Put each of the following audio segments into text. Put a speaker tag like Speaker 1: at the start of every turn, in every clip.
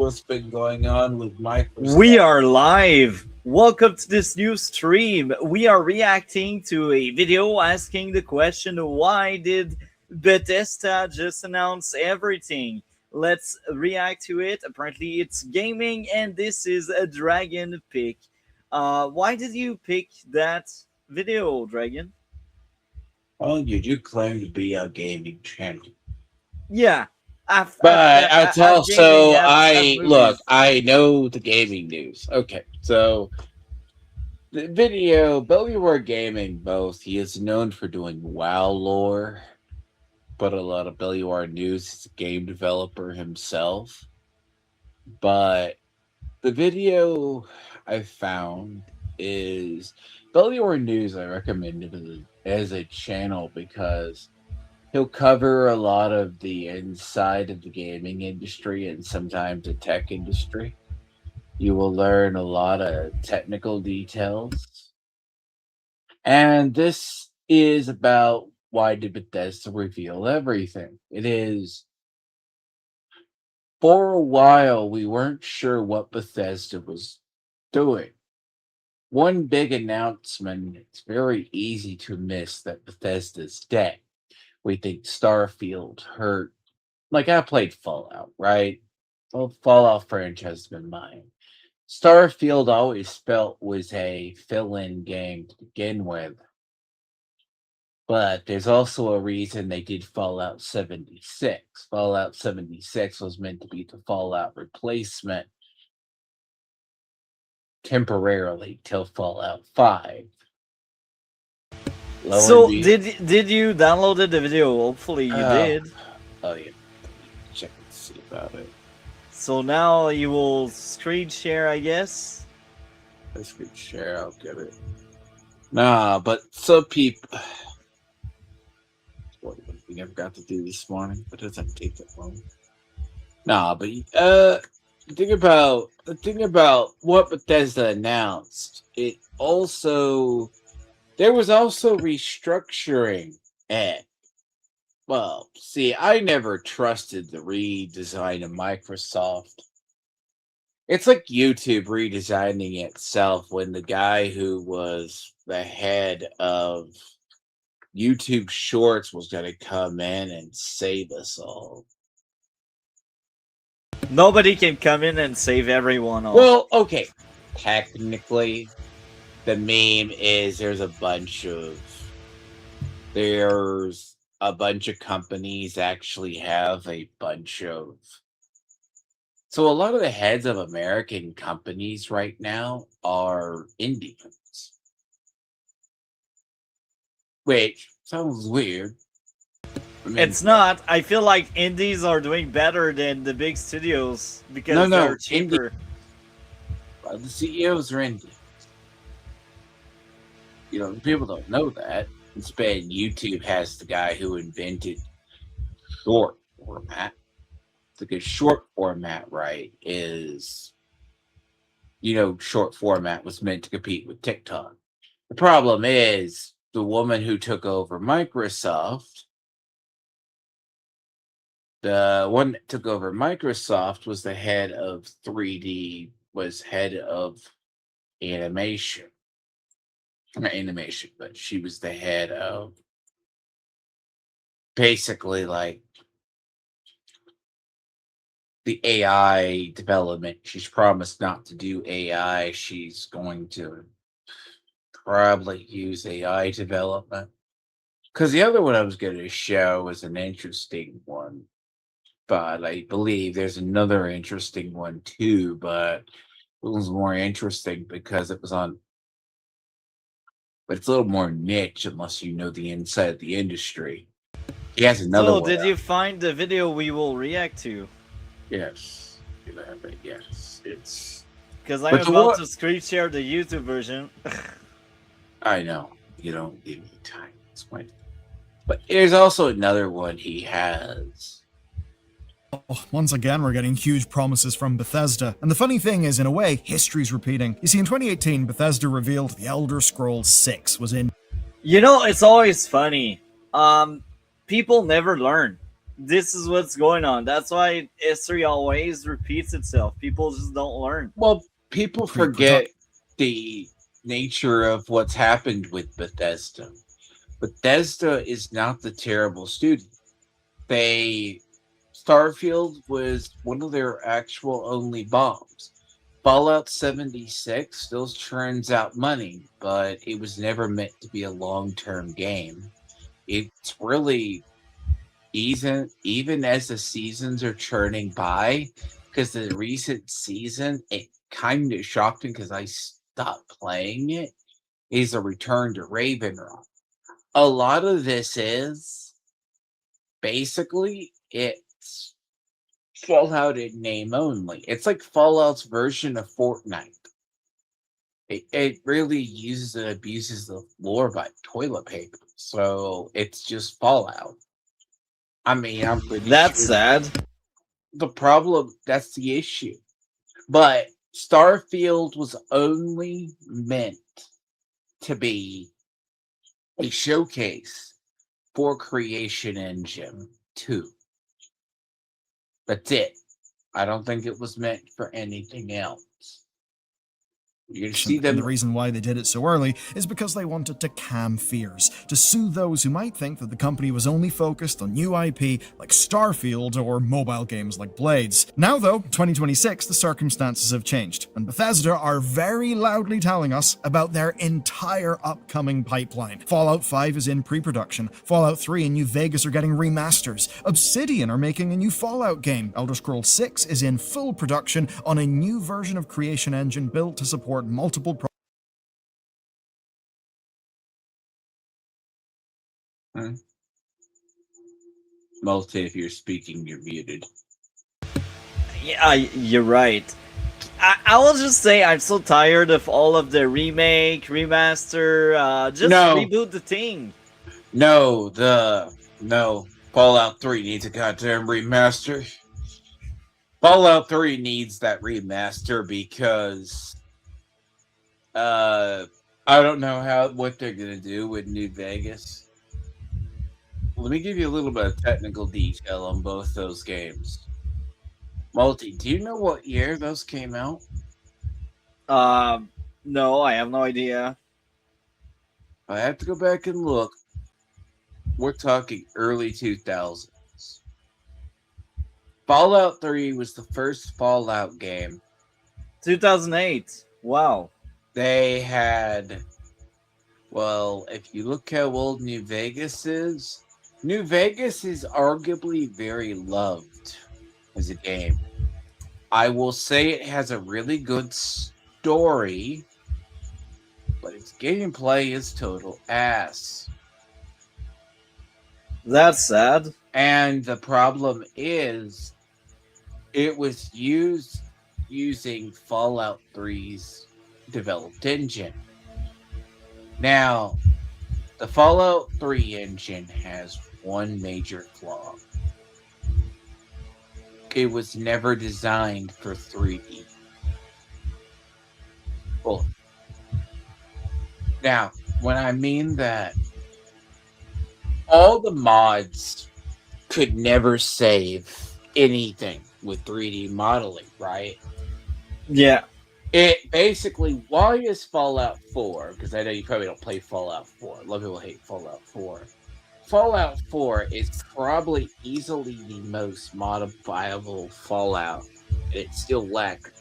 Speaker 1: what's been going on with Microsoft.
Speaker 2: We are live. Welcome to this new stream. We are reacting to a video asking the question, why did Bethesda just announce everything? Let's react to it. Apparently it's gaming, and this is a Dragon pick. Why did you pick that video, Dragon?
Speaker 1: Well, you do claim to be a gaming channel.
Speaker 2: Yeah.
Speaker 1: But it's also,
Speaker 2: movies.
Speaker 1: I know the gaming news. Okay, so the video, Bellyware Gaming, both, he is known for doing WoW lore, but a lot of Bellyware news, he's a game developer himself. But the video I found is Bellyware News. I recommend it as a channel because he'll cover a lot of the inside of the gaming industry and sometimes the tech industry. You will learn a lot of technical details. And this is about why did Bethesda reveal everything. It is, for a while, we weren't sure what Bethesda was doing. One big announcement, it's very easy to miss that Bethesda's dead. We think Starfield hurt. Like, I played Fallout, right? Well, Fallout franchise has been mine. Starfield always felt was a fill-in game to begin with. But there's also a reason they did Fallout 76. Fallout 76 was meant to be the Fallout replacement temporarily till Fallout 5.
Speaker 2: So did you downloaded the video? Hopefully you did.
Speaker 1: Oh yeah, check and see about it.
Speaker 2: So now you will screen share, I guess.
Speaker 1: I screen share, I'll get it. Nah, but some people. What we never got to do this morning, but it doesn't take that long. Nah, but the thing about what Bethesda announced, there was also restructuring at, well, see, I never trusted the redesign of Microsoft. It's like YouTube redesigning itself when the guy who was the head of YouTube Shorts was going to come in and save us all.
Speaker 2: Nobody can come in and save everyone all.
Speaker 1: Well, okay, technically, the meme is there's a bunch of companies actually have a bunch of. So a lot of the heads of American companies right now are Indians. Which sounds weird. I mean,
Speaker 2: it's not. I feel like indies are doing better than the big studios because they're cheaper.
Speaker 1: The CEOs are Indians. You know, people don't know that. Instead, YouTube has the guy who invented short format. Because short format, right, is, short format was meant to compete with TikTok. The problem is the woman who took over Microsoft, was the head of 3D, was head of animation. Not animation, but she was the head of basically like the AI development. She's promised not to do AI. She's going to probably use AI development. Because the other one I was going to show was an interesting one. But I believe there's another interesting one too, but it was more interesting because it was on. But it's a little more niche unless you know the inside of the industry. He has another one.
Speaker 2: So, did you find the video we will react to?
Speaker 1: Yes. Yes. It's.
Speaker 2: Because I'm about to screen share the YouTube version.
Speaker 1: I know. You don't give me time. It's fine. But there's also another one he has.
Speaker 3: Once again, we're getting huge promises from Bethesda. And the funny thing is, in a way, history's repeating. You see, in 2018, Bethesda revealed The Elder Scrolls 6 was in.
Speaker 2: It's always funny. People never learn. this is what's going on. That's why history always repeats itself. People just don't learn.
Speaker 1: Well, people
Speaker 3: Pre-production.
Speaker 1: forget the nature of what's happened with Bethesda. Bethesda is not the terrible studio. They Starfield was one of their actual only bombs. Fallout 76 still churns out money, but it was never meant to be a long-term game. It's really even as the seasons are churning by, because the recent season, it kind of shocked me because I stopped playing it, is a return to Ravenrock. A lot of this is basically it's Fallout in name only. It's like Fallout's version of Fortnite. It really uses and abuses the lore by toilet paper. So it's just Fallout. I mean, I'm pretty
Speaker 2: That's
Speaker 1: sure
Speaker 2: sad.
Speaker 1: the problem, that's the issue. But Starfield was only meant to be a showcase for Creation Engine 2. That's it. I don't think it was meant for anything else. You're gonna see
Speaker 3: And the
Speaker 1: them.
Speaker 3: reason why they did it so early is because they wanted to calm fears, to soothe those who might think that the company was only focused on new IP like Starfield or mobile games like Blades. Now though, 2026, the circumstances have changed, and Bethesda are very loudly telling us about their entire upcoming pipeline. Fallout 5 is in pre-production, Fallout 3 and New Vegas are getting remasters, Obsidian are making a new Fallout game, Elder Scrolls 6 is in full production on a new version of Creation Engine built to support multiple
Speaker 1: Hmm. Multi, if you're speaking, you're muted.
Speaker 2: Yeah, you're right. I will just say I'm so tired of all of the remake, remaster. Just
Speaker 1: No,
Speaker 2: reboot the thing.
Speaker 1: no. Fallout 3 needs a goddamn remaster. Fallout 3 needs that remaster because I don't know what they're gonna do with New Vegas. Let me give you a little bit of technical detail on both those games. Multi, do you know what year those came out?
Speaker 2: No, I have no idea.
Speaker 1: I have to go back and look. We're talking early 2000s. Fallout 3 was the first Fallout game.
Speaker 2: 2008. Wow.
Speaker 1: They had, well, if you look how old New Vegas is arguably very loved as a game. I will say it has a really good story, but its gameplay is total ass.
Speaker 2: That's sad.
Speaker 1: And the problem is, it was using Fallout 3's developed engine. Now, the Fallout 3 engine has one major flaw. It was never designed for 3D. Well, now, when I mean that, all the mods could never save anything with 3D modeling, right?
Speaker 2: Yeah.
Speaker 1: It basically, why is Fallout 4? Because I know you probably don't play Fallout 4. A lot of people hate Fallout 4. Fallout 4 is probably easily the most modifiable Fallout. It's still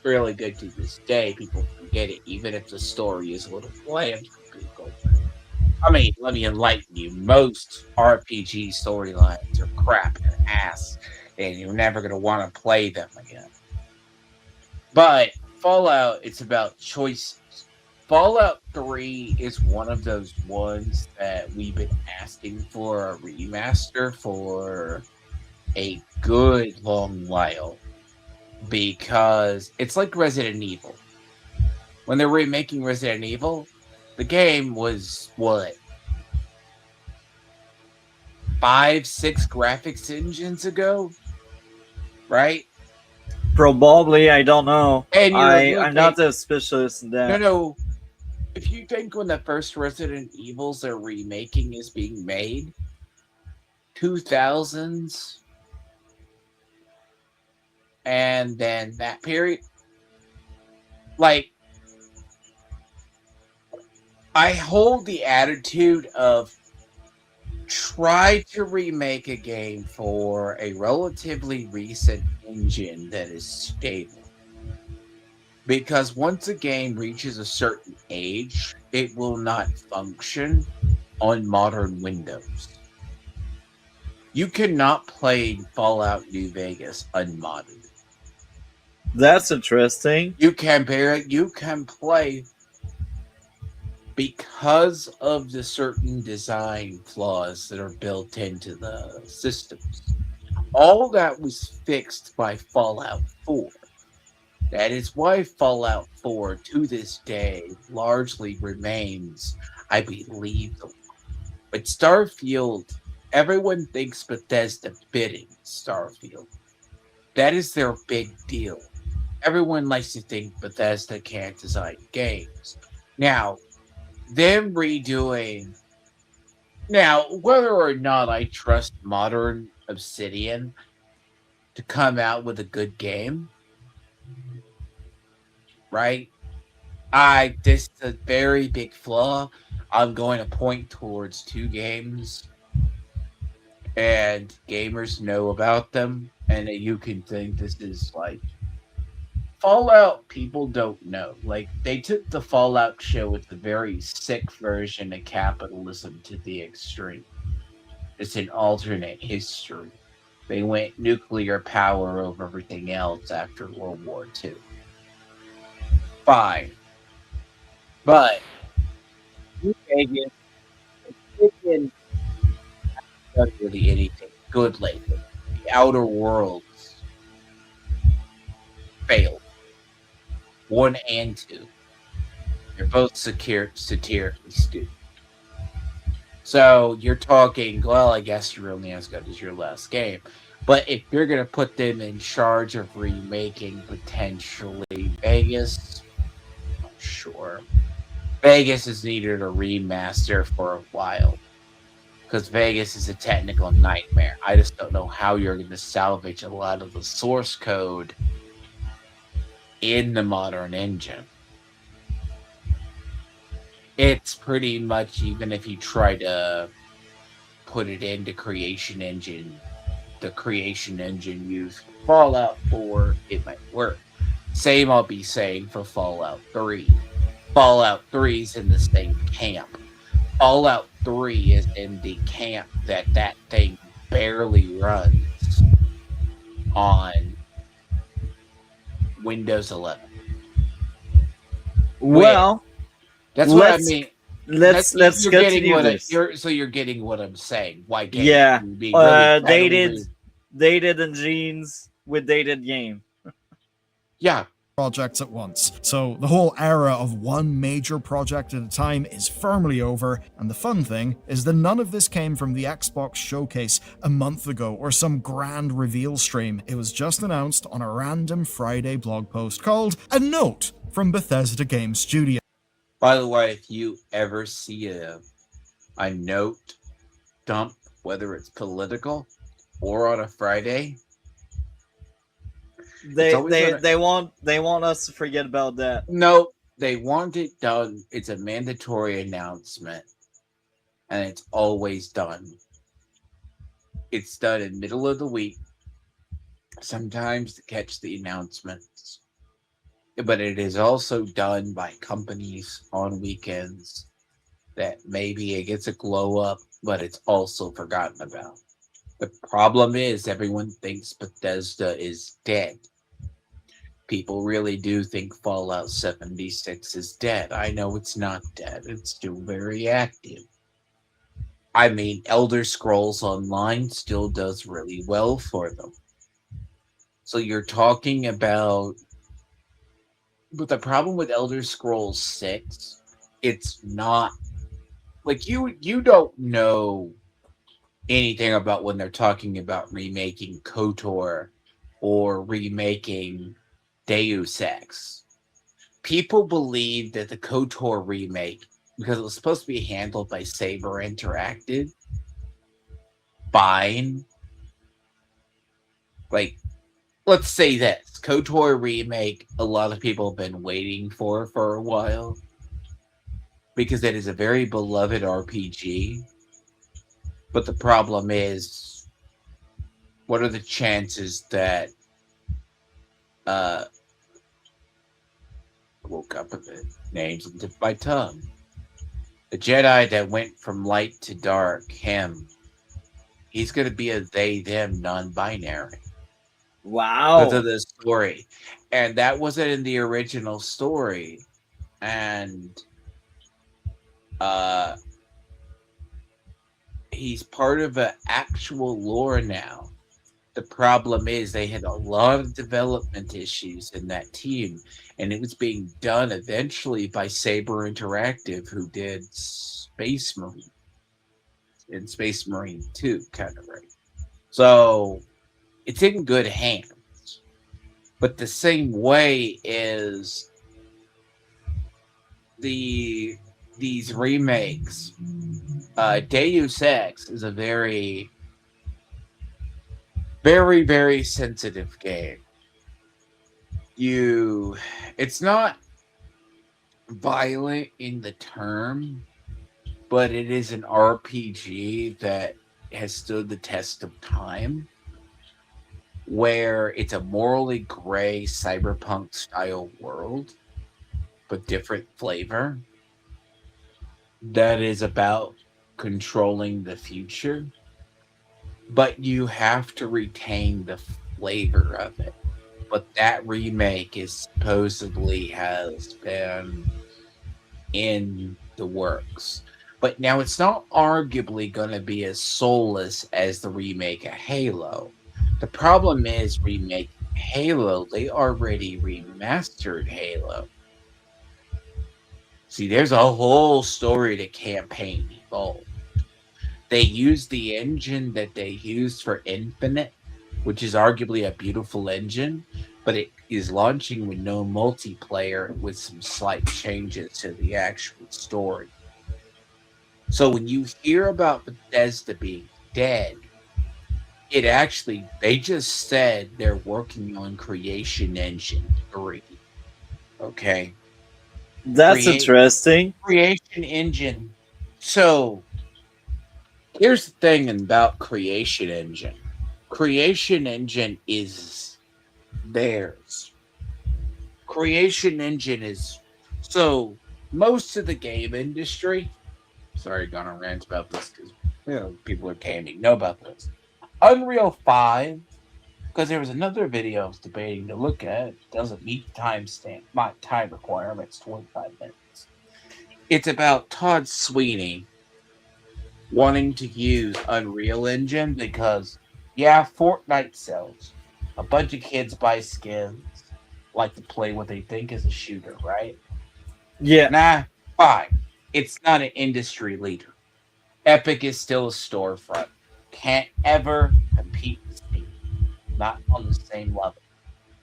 Speaker 1: really good to this day. People forget it, even if the story is a little bland for people. I mean, let me enlighten you. Most RPG storylines are crap and ass, and you're never going to want to play them again. But Fallout, it's about choices. Fallout 3 is one of those ones that we've been asking for a remaster for a good long while, because it's like Resident Evil. When they were remaking Resident Evil, the game was what? 5, 6 graphics engines ago? Right?
Speaker 2: Probably, I don't know.
Speaker 1: And you're like,
Speaker 2: I'm not a specialist in that.
Speaker 1: No. If you think when the first Resident Evils they're remaking is being made, 2000s, And then that period, like, I hold the attitude of try to remake a game for a relatively recent engine that is stable. Because once a game reaches a certain age, it will not function on modern Windows. You cannot play Fallout New Vegas unmodded.
Speaker 2: That's interesting.
Speaker 1: You can play because of the certain design flaws that are built into the systems. All that was fixed by Fallout 4. That is why Fallout 4 to this day largely remains, I believe, but Starfield, everyone thinks Bethesda bidding Starfield. That is their big deal. Everyone likes to think Bethesda can't design games. Now, them redoing. Now, whether or not I trust modern Obsidian to come out with a good game, right? This is a very big flaw. I'm going to point towards two games, and gamers know about them, and you can think this is like Fallout. People don't know. Like, they took the Fallout show with a very sick version of capitalism to the extreme. It's an alternate history. They went nuclear power over everything else after World War II. Fine. But Vegas, didn't done really anything good lately. The Outer Worlds failed. 1 and 2. They're both satirically stupid. So you're talking, well, I guess you're only as good as your last game. But if you're going to put them in charge of remaking potentially Vegas, I'm sure. Vegas has needed a remaster for a while. Because Vegas is a technical nightmare. I just don't know how you're going to salvage a lot of the source code in the modern engine. It's pretty much, even if you try to put it into Creation Engine, the Creation Engine used Fallout 4, it might work. Same I'll be saying for Fallout 3. Fallout 3 is in the same camp. Fallout 3 is in the camp that thing barely runs on Windows 11.
Speaker 2: Well,
Speaker 1: That's what I
Speaker 2: let's
Speaker 1: mean.
Speaker 2: let's
Speaker 1: You're getting
Speaker 2: continue
Speaker 1: what
Speaker 2: this.
Speaker 1: you're getting what I'm saying. Why games
Speaker 2: Yeah,
Speaker 1: would be really
Speaker 2: dated engines with dated game.
Speaker 1: yeah.
Speaker 3: projects at once. So the whole era of one major project at a time is firmly over, and the fun thing is that none of this came from the Xbox showcase a month ago or some grand reveal stream. It was just announced on a random Friday blog post called A Note from Bethesda Game Studio.
Speaker 1: By the way, if you ever see a note dump, whether it's political or on a Friday,
Speaker 2: They want us to forget about that.
Speaker 1: no, they want it done. It's a mandatory announcement, and it's always done. It's done in middle of the week, sometimes to catch the announcements, but it is also done by companies on weekends that maybe it gets a glow up, but it's also forgotten about. The problem is everyone thinks Bethesda is dead. People really do think Fallout 76 is dead. I know it's not dead. It's still very active. I mean, Elder Scrolls Online still does really well for them. So you're talking about... But the problem with Elder Scrolls 6, it's not... Like, you don't know anything about when they're talking about remaking KOTOR or remaking Deus Ex. People believe that the KOTOR remake, because it was supposed to be handled by Saber Interactive, fine. Like, let's say this KOTOR remake, a lot of people have been waiting for a while because it is a very beloved RPG. But the problem is, what are the chances that uh I woke up with the names on the tip of my tongue? The Jedi that went from light to dark, him, he's gonna be a they them non-binary because
Speaker 2: Wow.
Speaker 1: of the story. And that wasn't in the original story. And uh he's part of an actual lore now. The problem is they had a lot of development issues in that team, and it was being done eventually by Saber Interactive, who did Space Marine and Space Marine 2, kind of right. So it's in good hands. But the same way is the these remakes. Deus Ex is a very, very, very sensitive game. You, it's not violent in the term, but it is an RPG that has stood the test of time, where it's a morally gray cyberpunk style world, but different flavor that is about controlling the future, but you have to retain the flavor of it. But that remake is supposedly has been in the works. But now it's not arguably going to be as soulless as the remake of Halo. The problem is remake Halo, they already remastered Halo. See, there's a whole story to campaign involved. They used the engine that they used for Infinite, which is arguably a beautiful engine, but it is launching with no multiplayer with some slight changes to the actual story. So when you hear about Bethesda being dead, it actually, they just said they're working on Creation Engine 3. Okay.
Speaker 2: That's
Speaker 1: Create
Speaker 2: interesting.
Speaker 1: Creation Engine. So here's the thing about Creation Engine. Creation Engine is theirs. Creation Engine is so most of the game industry. Sorry, gonna rant about this because people are gaming know about this. Unreal 5, because there was another video I was debating to look at. Doesn't meet the timestamp, my time requirements, 25 minutes. It's about Todd Sweeney wanting to use Unreal Engine because, yeah, Fortnite sells. A bunch of kids buy skins, like to play what they think is a shooter, right?
Speaker 2: Yeah.
Speaker 1: Nah, fine. It's not an industry leader. Epic is still a storefront. Can't ever compete with Steam. Not on the same level.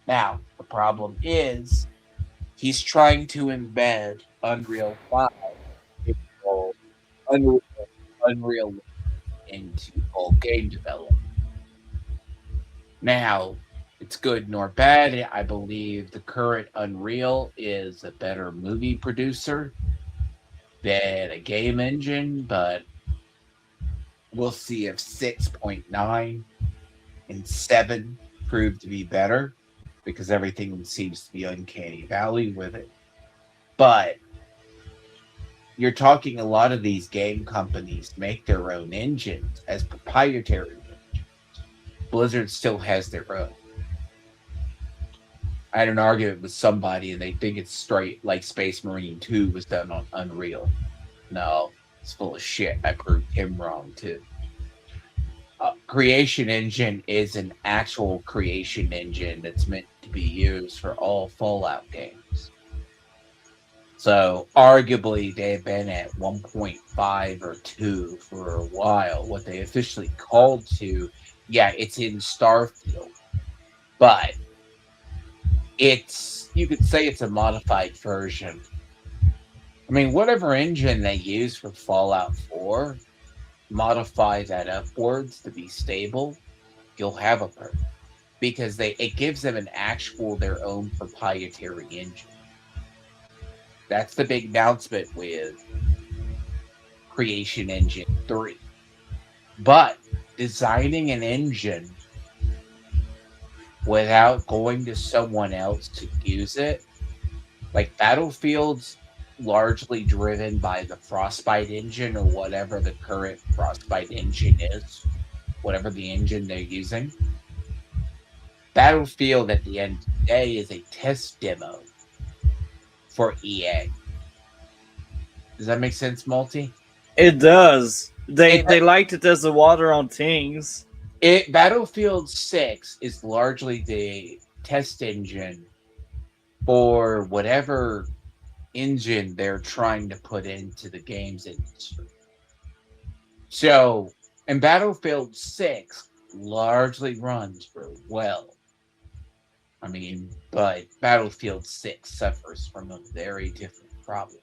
Speaker 1: Now, the problem is he's trying to embed Unreal 5 into Unreal, Unreal into all game development. Now, it's good nor bad. I believe the current Unreal is a better movie producer than a game engine, but we'll see if 6.9 and 7 prove to be better because everything seems to be uncanny valley with it. But you're talking a lot of these game companies make their own engines as proprietary engines. Blizzard still has their own. I had an argument with somebody and they think it's straight like Space Marine 2 was done on Unreal. No, it's full of shit. I proved him wrong too. Creation Engine is an actual creation engine that's meant to be used for all Fallout games. So arguably they've been at 1.5 or 2 for a while. What they officially called to, yeah, it's in Starfield, but it's, you could say it's a modified version. I mean, whatever engine they use for Fallout 4, modify that upwards to be stable, you'll have a perk. because it gives them an actual their own proprietary engine. That's the big announcement with Creation Engine 3. But designing an engine without going to someone else to use it, like Battlefield's largely driven by the Frostbite engine or whatever the current Frostbite engine is, whatever the engine they're using. Battlefield at the end of the day is a test demo for EA. Does that make sense, Multi?
Speaker 2: It does. They
Speaker 1: It,
Speaker 2: they liked it as the water on things.
Speaker 1: Battlefield 6 is largely the test engine for whatever engine they're trying to put into the games industry. So, and Battlefield 6 largely runs very well. I mean, but Battlefield 6 suffers from a very different problem.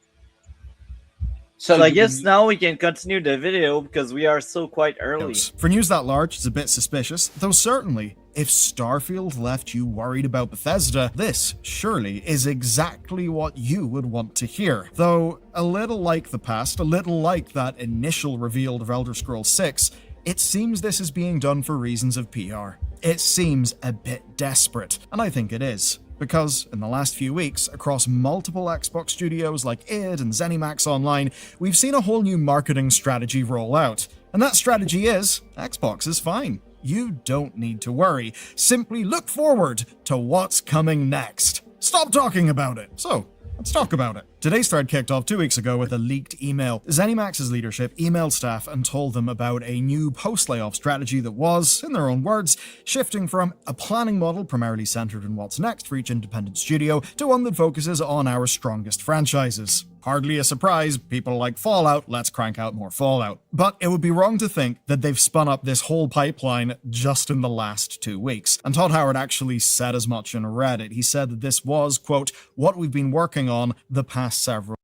Speaker 2: So I guess now we can continue the video because we are so quite early.
Speaker 3: For news that large, it's a bit suspicious, though certainly, if Starfield left you worried about Bethesda, this, surely, is exactly what you would want to hear. Though, a little like the past, a little like that initial reveal of Elder Scrolls 6, it seems this is being done for reasons of PR. It seems a bit desperate, and I think it is. Because in the last few weeks, across multiple Xbox studios like id and ZeniMax Online, we've seen a whole new marketing strategy roll out. And that strategy is, Xbox is fine. You don't need to worry. Simply look forward to what's coming next. Stop talking about it. So, let's talk about it. Today's thread kicked off 2 weeks ago with a leaked email. ZeniMax's leadership emailed staff and told them about a new post-layoff strategy that was, in their own words, shifting from a planning model primarily centered on what's next for each independent studio to one that focuses on our strongest franchises. Hardly a surprise, people like Fallout, let's crank out more Fallout. But it would be wrong to think that they've spun up this whole pipeline just in the last 2 weeks. And Todd Howard actually said as much in Reddit. He said that this was, quote, what we've been working on the past several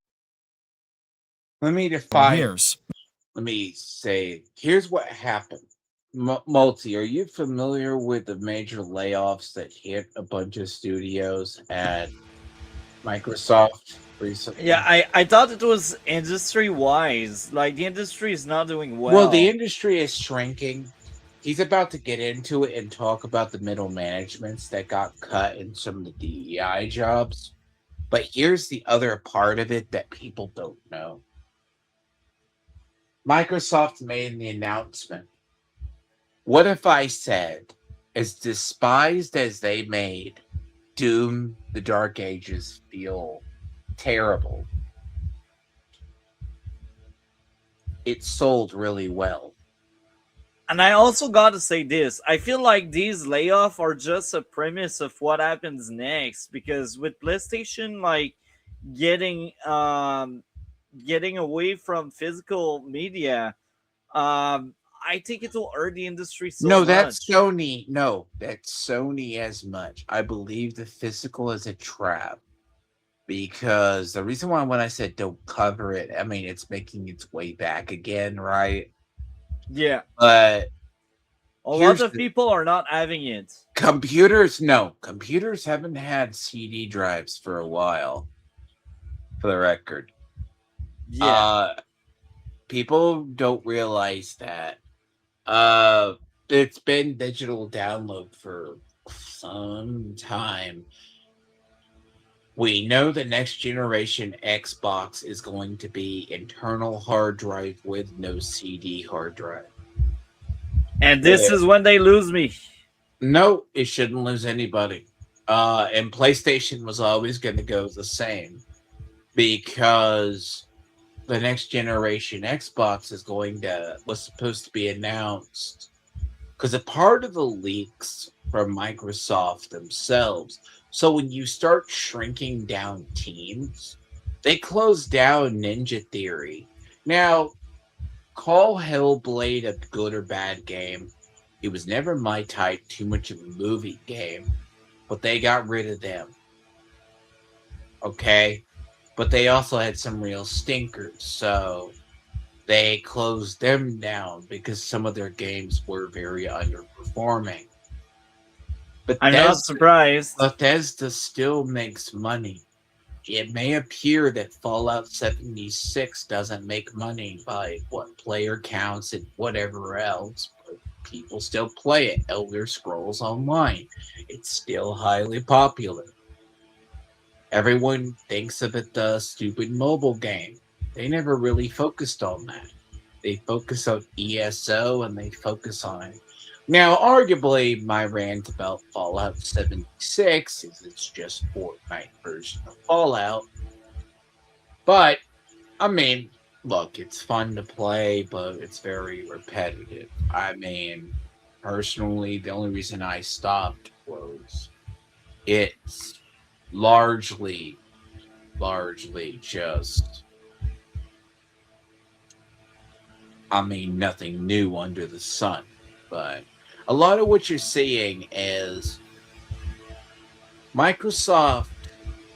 Speaker 1: let me define.
Speaker 3: years.
Speaker 1: Let me say, here's what happened. Multi, are you familiar with the major layoffs that hit a bunch of studios at Microsoft recently?
Speaker 2: Yeah, I thought it was industry-wise. Like, the industry is not doing well.
Speaker 1: Well, the industry is shrinking. He's about to get into it and talk about the middle managements that got cut in some of the DEI jobs. But here's the other part of it that people don't know. Microsoft made the announcement. What if I said, as despised as they made Doom, the Dark Ages feel terrible, it sold really well.
Speaker 2: And I also gotta say this. I feel like these layoffs are just a premise of what happens next. Because with PlayStation, like, getting away from physical media, I think it will hurt the industry so
Speaker 1: No,
Speaker 2: much.
Speaker 1: that's Sony. No, that's Sony as much. I believe the physical is a trap. Because the reason why when I said don't cover it, I mean, it's making its way back again, right?
Speaker 2: Yeah.
Speaker 1: But
Speaker 2: a lot of people are not having it.
Speaker 1: Computers haven't had CD drives for a while, for the record.
Speaker 2: Yeah.
Speaker 1: People don't realize that. It's been digital download for some time. We know the next generation Xbox is going to be internal hard drive with no CD hard drive.
Speaker 2: And this is when they lose me.
Speaker 1: No, it shouldn't lose anybody. And PlayStation was always going to go the same because the next generation Xbox was supposed to be announced because a part of the leaks from Microsoft themselves. So when you start shrinking down teams, they closed down Ninja Theory. Now, call Hellblade a good or bad game. It was never my type, too much of a movie game, but they got rid of them. Okay? But they also had some real stinkers, so they closed them down because some of their games were very underperforming.
Speaker 2: I'm not surprised.
Speaker 1: Bethesda still makes money. It may appear that Fallout 76 doesn't make money by what player counts and whatever else, but people still play it. Elder Scrolls Online, it's still highly popular. Everyone thinks of it the stupid mobile game. They never really focused on that. They focus on ESO and they focus on. Now, arguably, my rant about Fallout 76 is it's just Fortnite version of Fallout. But, I mean, look, it's fun to play, but it's very repetitive. I mean, personally, the only reason I stopped was it's largely, largely just, I mean, nothing new under the sun. But a lot of what you're seeing is Microsoft,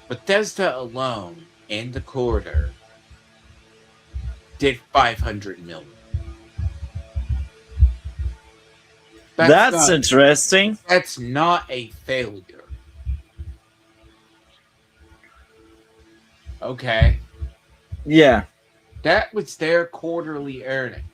Speaker 1: Bethesda alone in the quarter did 500 million.
Speaker 2: That's interesting.
Speaker 1: That's not a failure. Okay.
Speaker 2: Yeah.
Speaker 1: That was their quarterly earnings.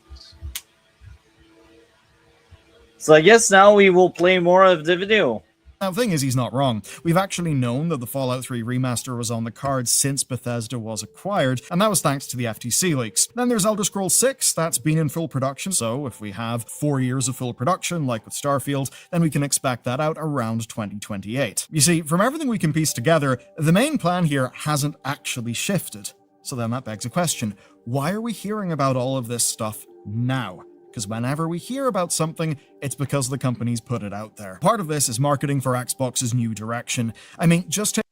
Speaker 2: So I guess now we will play more of the video.
Speaker 3: Now, the thing is, he's not wrong. We've actually known that the Fallout 3 remaster was on the cards since Bethesda was acquired, and that was thanks to the FTC leaks. Then there's Elder Scrolls 6, that's been in full production, so if we have 4 years of full production, like with Starfield, then we can expect that out around 2028. You see, from everything we can piece together, the main plan here hasn't actually shifted. So then that begs a question. Why are we hearing about all of this stuff now? Because whenever we hear about something, it's because the company's put it out there. Part of this is marketing for Xbox's new direction. I mean, just take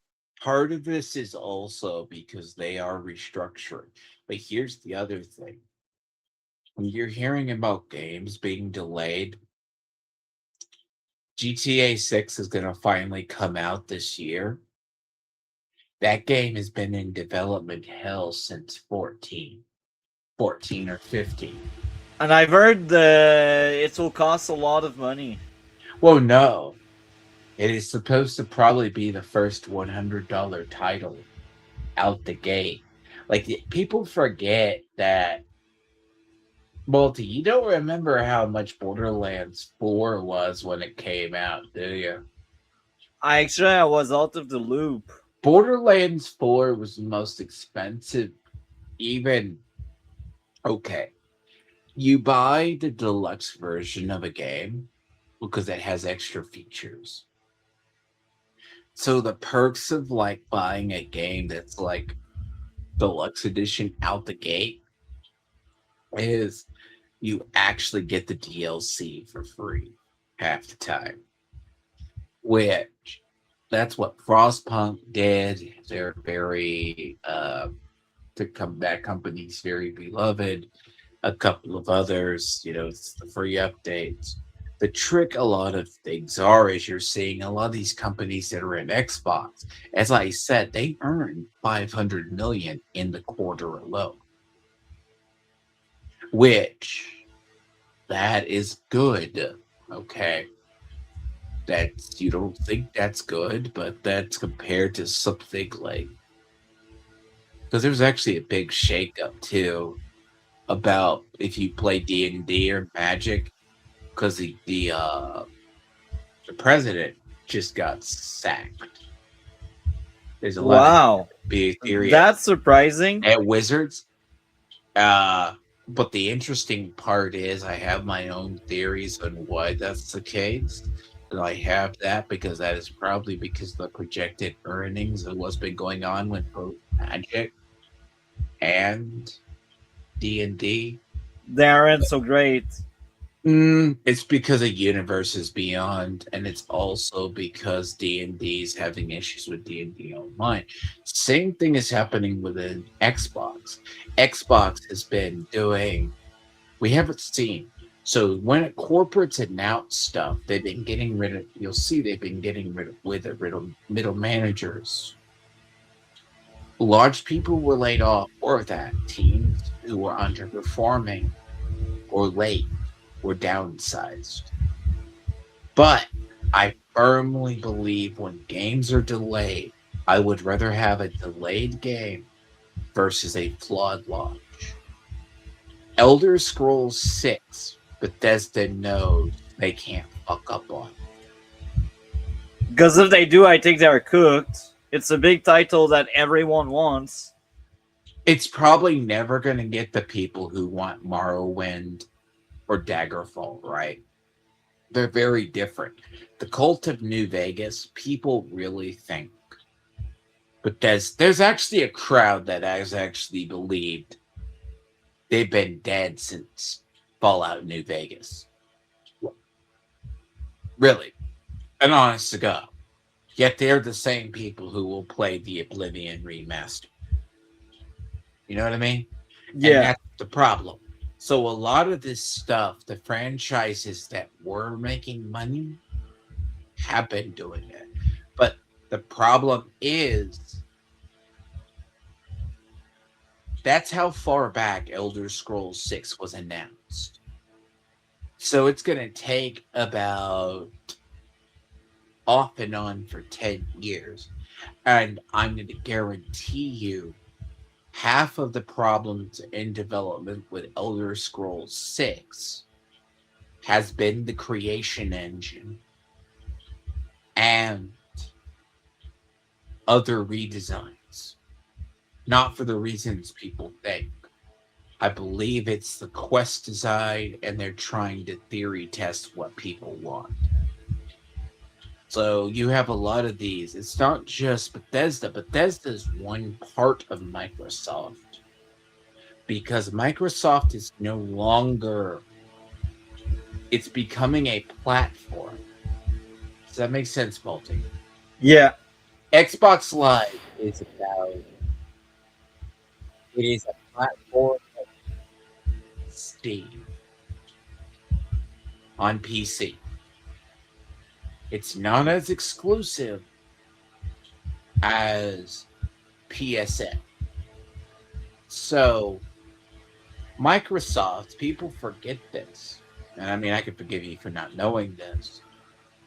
Speaker 1: Part of this is also because they are restructuring. But here's the other thing. When you're hearing about games being delayed, GTA 6 is going to finally come out this year. That game has been in development hell since 14 or 15.
Speaker 2: And I've heard it will cost a lot of money.
Speaker 1: Well, no. It is supposed to probably be the first $100 title out the gate. Like, people forget that. Multi, you don't remember how much Borderlands 4 was when it came out, do you?
Speaker 2: I was out of the loop.
Speaker 1: Borderlands 4 was the most expensive, even. Okay. You buy the deluxe version of a game because it has extra features. So the perks of like buying a game that's like deluxe edition out the gate is you actually get the DLC for free half the time. Which that's what Frostpunk did. They're very that company's very beloved. A couple of others, it's the free updates. The trick a lot of things are is you're seeing a lot of these companies that are in Xbox. As I said, they earned 500 million in the quarter alone. Which that is good. Okay. That's you don't think that's good, but that's compared to something like because there was actually a big shakeup too about if you play D&D or Magic, because the president just got sacked. There's a lot of big theory
Speaker 2: that's surprising
Speaker 1: at Wizards. But the interesting part is I have my own theories on why that's the case. And I have that because that is probably because the projected earnings of what's been going on with both Magic and D&D.
Speaker 2: They aren't so great.
Speaker 1: It's because of Universes Beyond, and it's also because D&D is having issues with D&D Online. Same thing is happening within Xbox. Xbox has been doing, we haven't seen. So when corporates announce stuff, they've been getting rid of, you'll see they've been getting rid of middle managers. Large people were laid off, or that teams who were underperforming or late were downsized. But I firmly believe when games are delayed, I would rather have a delayed game versus a flawed launch. Elder Scrolls 6, Bethesda knows they can't fuck up on.
Speaker 2: Because if they do, I think they're cooked. It's a big title that everyone wants.
Speaker 1: It's probably never going to get the people who want Morrowind or Daggerfall, right? They're very different. The Cult of New Vegas, people really think. But there's actually a crowd that has actually believed they've been dead since Fallout New Vegas. Really. And honest to God. Yet they're the same people who will play the Oblivion remaster. You know what I mean? And
Speaker 2: Yeah.
Speaker 1: that's the problem. So a lot of this stuff, the franchises that were making money have been doing it. But the problem is that's how far back Elder Scrolls 6 was announced. So it's going to take about off and on for 10 years. And I'm going to guarantee you half of the problems in development with Elder Scrolls 6 has been the creation engine and other redesigns. Not for the reasons people think. I believe it's the quest design and they're trying to theory test what people want. So you have a lot of these. It's not just Bethesda. Bethesda is one part of Microsoft. Because Microsoft is no longer, it's becoming a platform. Does that make sense, Multi?
Speaker 2: Yeah.
Speaker 1: Xbox Live is about, it is a platform of Steam on PC. It's not as exclusive as PSN. So, Microsoft, people forget this. And I mean, I can forgive you for not knowing this.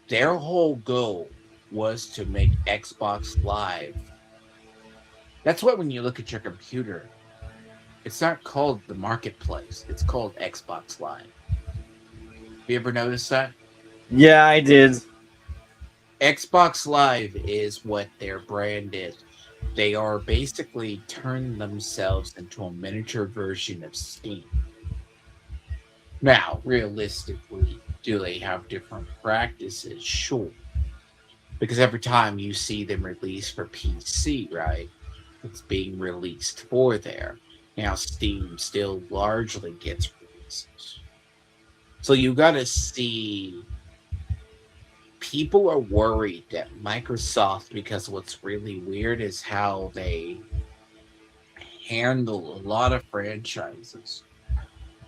Speaker 1: Their whole goal was to make Xbox Live. That's why when you look at your computer, it's not called the Marketplace. It's called Xbox Live. Have you ever noticed that?
Speaker 2: Yeah, I did.
Speaker 1: Xbox Live is what their brand is. They are basically turning themselves into a miniature version of Steam. Now, realistically, do they have different practices? Sure. Because every time you see them release for PC, right, it's being released for there. Now, Steam still largely gets releases. So you got to see, people are worried that Microsoft, because what's really weird is how they handle a lot of franchises.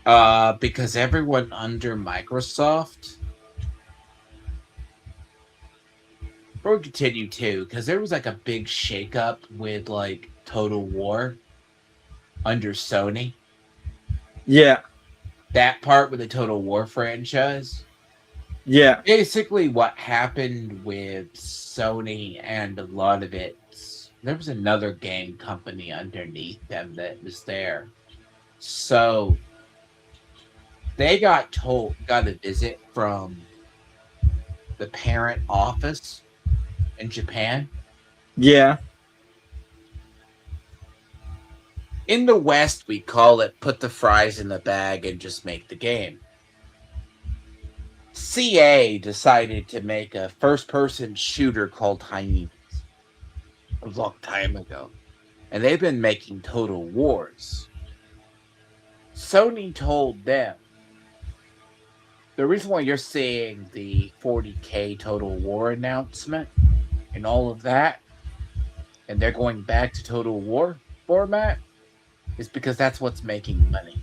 Speaker 1: Because everyone under Microsoft, or continue too, because there was like a big shakeup with like Total War under Sony.
Speaker 2: Yeah.
Speaker 1: That part with the Total War franchise.
Speaker 2: Yeah.
Speaker 1: Basically, what happened with Sony and a lot of it, there was another game company underneath them that was there. So they got a visit from the parent office in Japan.
Speaker 2: Yeah.
Speaker 1: In the West, we call it put the fries in the bag and just make the game. CA decided to make a first-person shooter called Hyenas a long time ago. And they've been making Total Wars. Sony told them, the reason why you're seeing the 40K Total War announcement and all of that, and they're going back to Total War format, is because that's what's making money.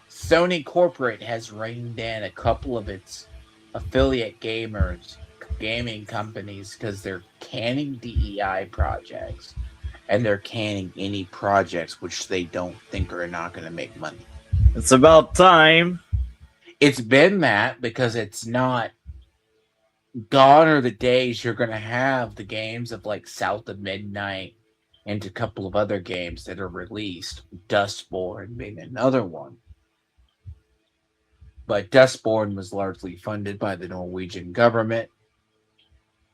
Speaker 1: Sony Corporate has reined in a couple of its affiliate gaming companies because they're canning DEI projects and they're canning any projects which they don't think are not going to make money.
Speaker 2: It's about time.
Speaker 1: It's been that because it's not gone are the days you're going to have the games of like South of Midnight and a couple of other games that are released, Dustborn being another one. But Dustborn was largely funded by the Norwegian government.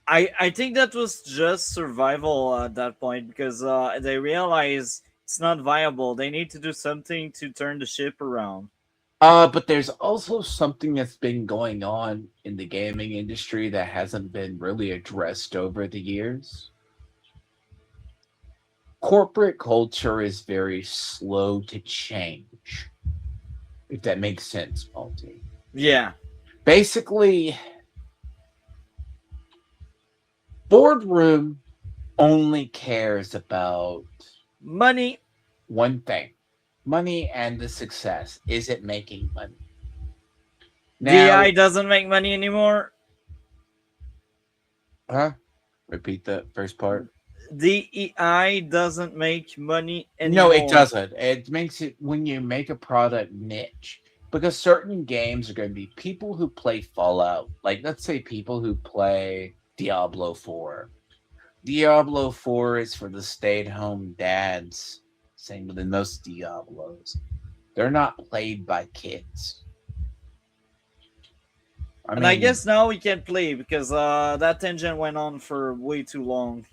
Speaker 2: I think that was just survival at that point because they realize it's not viable. They need to do something to turn the ship around.
Speaker 1: But there's also something that's been going on in the gaming industry that hasn't been really addressed over the years. Corporate culture is very slow to change, if that makes sense, Malty.
Speaker 2: Yeah.
Speaker 1: Basically, boardroom only cares about
Speaker 2: Money.
Speaker 1: one thing: money and the success. Is it making money? Now,
Speaker 2: DI doesn't make money anymore.
Speaker 1: huh? Repeat the first part.
Speaker 2: DEI doesn't make money
Speaker 1: No,
Speaker 2: anymore.
Speaker 1: it doesn't. It makes it when you make a product niche. Because certain games are going to be people who play Fallout. Like, let's say people who play Diablo 4. Diablo 4 is for the stay-at-home dads. Same with most Diablos. They're not played by kids.
Speaker 2: I guess now we can't play because that tangent went on for way too long.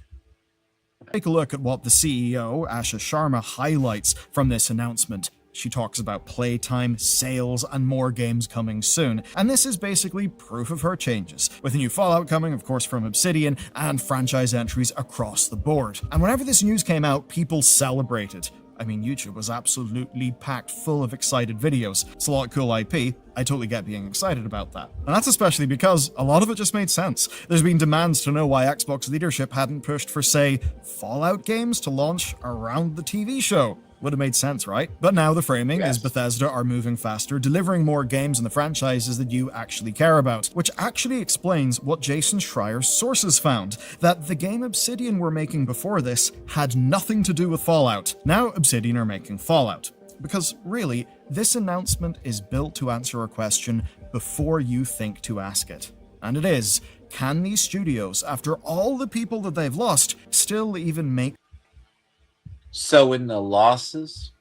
Speaker 3: Take a look at what the CEO, Asha Sharma, highlights from this announcement. She talks about playtime, sales, and more games coming soon. And this is basically proof of her changes, with a new Fallout coming, of course, from Obsidian, and franchise entries across the board. And whenever this news came out, people celebrated. I mean, YouTube was absolutely packed full of excited videos. It's a lot of cool IP. I totally get being excited about that. And that's especially because a lot of it just made sense. There's been demands to know why Xbox leadership hadn't pushed for, say, Fallout games to launch around the TV show. Would have made sense, right? But now the framing is Bethesda are moving faster, delivering more games in the franchises that you actually care about, which actually explains what Jason Schreier's sources found, that the game Obsidian were making before this had nothing to do with Fallout. Now Obsidian are making Fallout. Because really, this announcement is built to answer a question before you think to ask it. And it is, can these studios, after all the people that they've lost, still even make...
Speaker 1: So in the losses,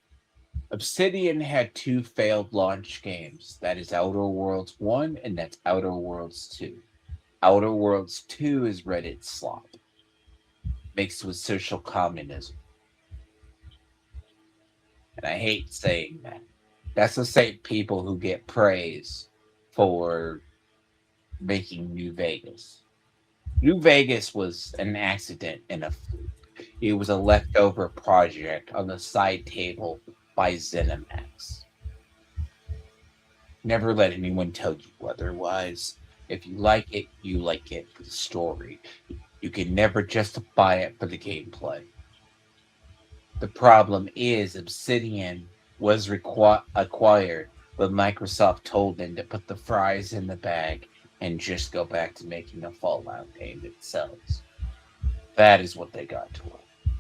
Speaker 1: Obsidian had 2 failed launch games. That is Outer Worlds 1 and that's Outer Worlds 2. Outer Worlds 2 is Reddit slop, mixed with social communism. And I hate saying that. That's the same people who get praise for making New Vegas. New Vegas was an accident and a fluke. It was a leftover project on the side table by ZeniMax. Never let anyone tell you otherwise. If you like it, you like it for the story. You can never justify it for the gameplay. The problem is Obsidian was acquired, but Microsoft told them to put the fries in the bag and just go back to making a Fallout game that sells. That is what they got to it.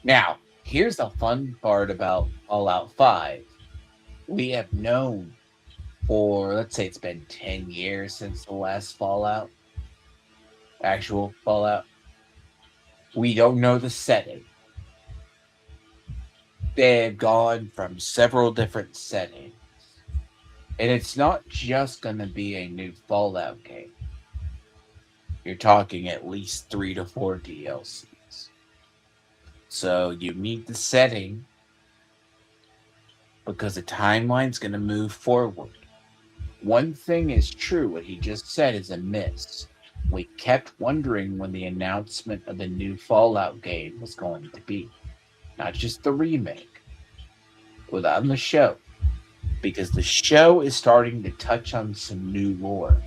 Speaker 1: Now, here's the fun part about Fallout 5. We have known for, let's say it's been 10 years since the last Fallout. Actual Fallout. We don't know the setting. They've gone from several different settings. And it's not just going to be a new Fallout game. You're talking at least 3 to 4 DLCs. So you need the setting because the timeline's going to move forward. One thing is true, what he just said is a miss. We kept wondering when the announcement of the new Fallout game was going to be. Not just the remake, but on the show. Because the show is starting to touch on some new lore.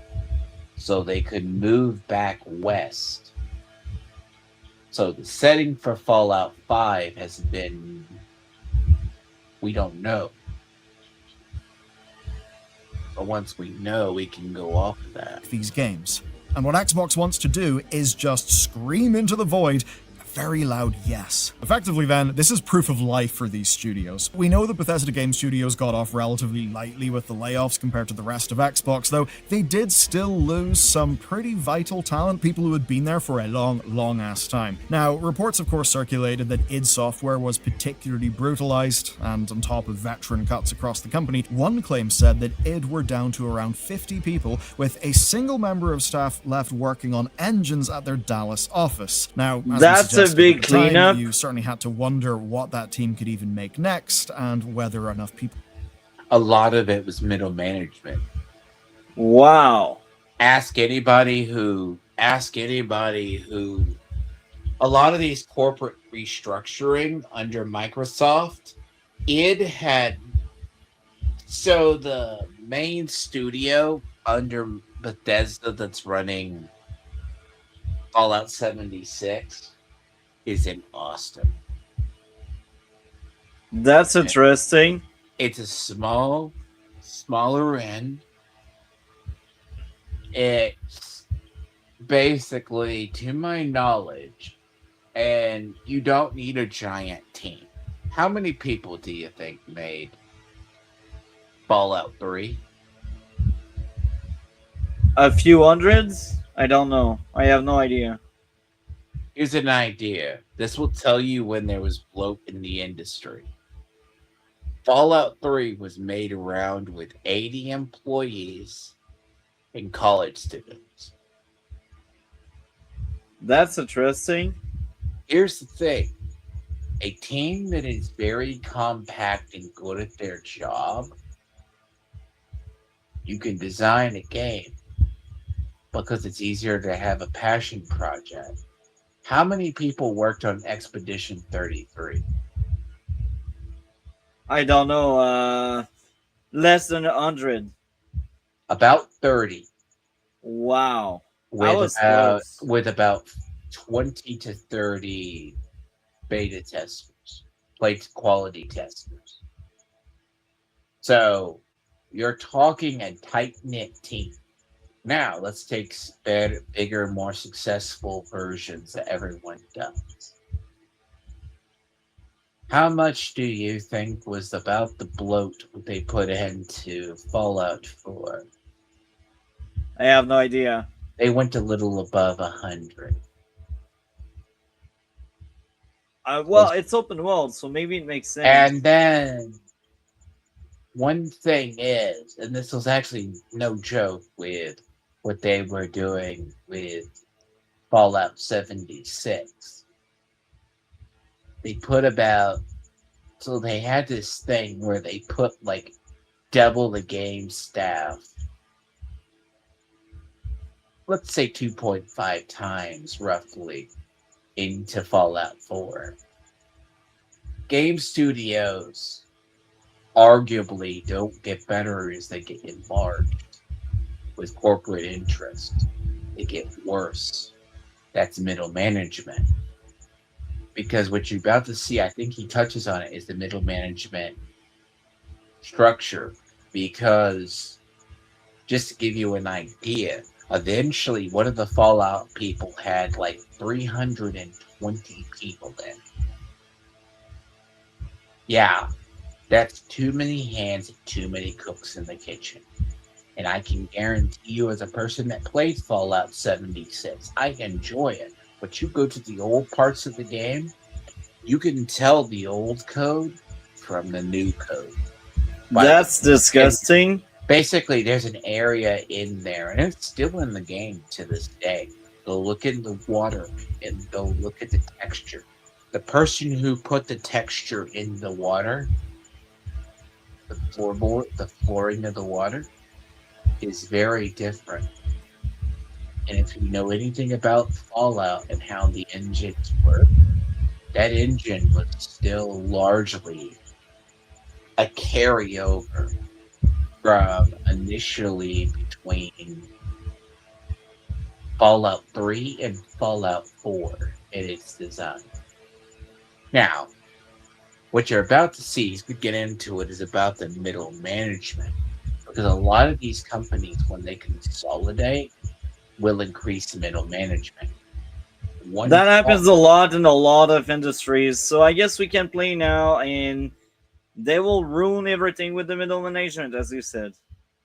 Speaker 1: So they could move back west. So the setting for Fallout 5 has been, we don't know. But once we know, we can go off of that.
Speaker 3: these games. And what Xbox wants to do is just scream into the void, very loud yes. Effectively then, this is proof of life for these studios. We know that Bethesda Game Studios got off relatively lightly with the layoffs compared to the rest of Xbox, though they did still lose some pretty vital talent, people who had been there for a long ass time. Now, reports of course circulated that id Software was particularly brutalized, and on top of veteran cuts across the company, one claim said that id were down to around 50 people, with a single member of staff left working on engines at their Dallas office. Now, as
Speaker 2: That's a
Speaker 3: we suggested
Speaker 2: big
Speaker 3: at the time,
Speaker 2: cleanup.
Speaker 3: you certainly had to wonder what that team could even make next, and whether enough people.
Speaker 1: A lot of it was middle management.
Speaker 2: Wow.
Speaker 1: Ask anybody who. A lot of these corporate restructuring under Microsoft, it had. So the main studio under Bethesda that's running Fallout 76 is in Austin.
Speaker 2: That's interesting.
Speaker 1: It's a smaller end. It's basically, to my knowledge, and you don't need a giant team. How many people do you think made Fallout 3?
Speaker 2: A few hundreds? I don't know. I have no idea.
Speaker 1: Here's an idea. This will tell you when there was bloat in the industry. Fallout 3 was made around with 80 employees and college students.
Speaker 2: That's interesting.
Speaker 1: Here's the thing. A team that is very compact and good at their job, you can design a game because it's easier to have a passion project. How many people worked on Expedition 33?
Speaker 2: I don't know. Less than 100.
Speaker 1: About 30.
Speaker 2: Wow. Was close.
Speaker 1: With about 20 to 30 beta testers, plate quality testers. So you're talking a tight-knit team. Now let's take bigger, more successful versions that everyone does. How much do you think was about the bloat they put into Fallout 4?
Speaker 2: I have no idea.
Speaker 1: They went a little above 100.
Speaker 2: Well, it's open world, so maybe it makes sense.
Speaker 1: And then one thing is, and this was actually no joke with what they were doing with Fallout 76. They had this thing where they put like double the game staff, let's say 2.5 times roughly, into Fallout 4. Game studios arguably don't get better as they get enlarged with corporate interest. They get worse. That's middle management. Because what you're about to see, I think he touches on it, is the middle management structure. Because, just to give you an idea, eventually one of the Fallout people had like 320 people in. Yeah, that's too many hands and too many cooks in the kitchen. And I can guarantee you, as a person that plays Fallout 76, I enjoy it. But you go to the old parts of the game, you can tell the old code from the new code.
Speaker 2: That's disgusting.
Speaker 1: Basically, there's an area in there, and it's still in the game to this day. Go look in the water and go look at the texture. The person who put the texture in the water, the flooring of the water, is very different. And if you know anything about Fallout and how the engines work, that engine was still largely a carryover from initially between Fallout 3 and Fallout 4 in its design. Now, what you're about to see, as we get into it, is about the middle management. Because a lot of these companies, when they consolidate, will increase middle management. one.
Speaker 2: That happens a lot in a lot of industries. So I guess we can play now, and they will ruin everything with the middle management, as you said.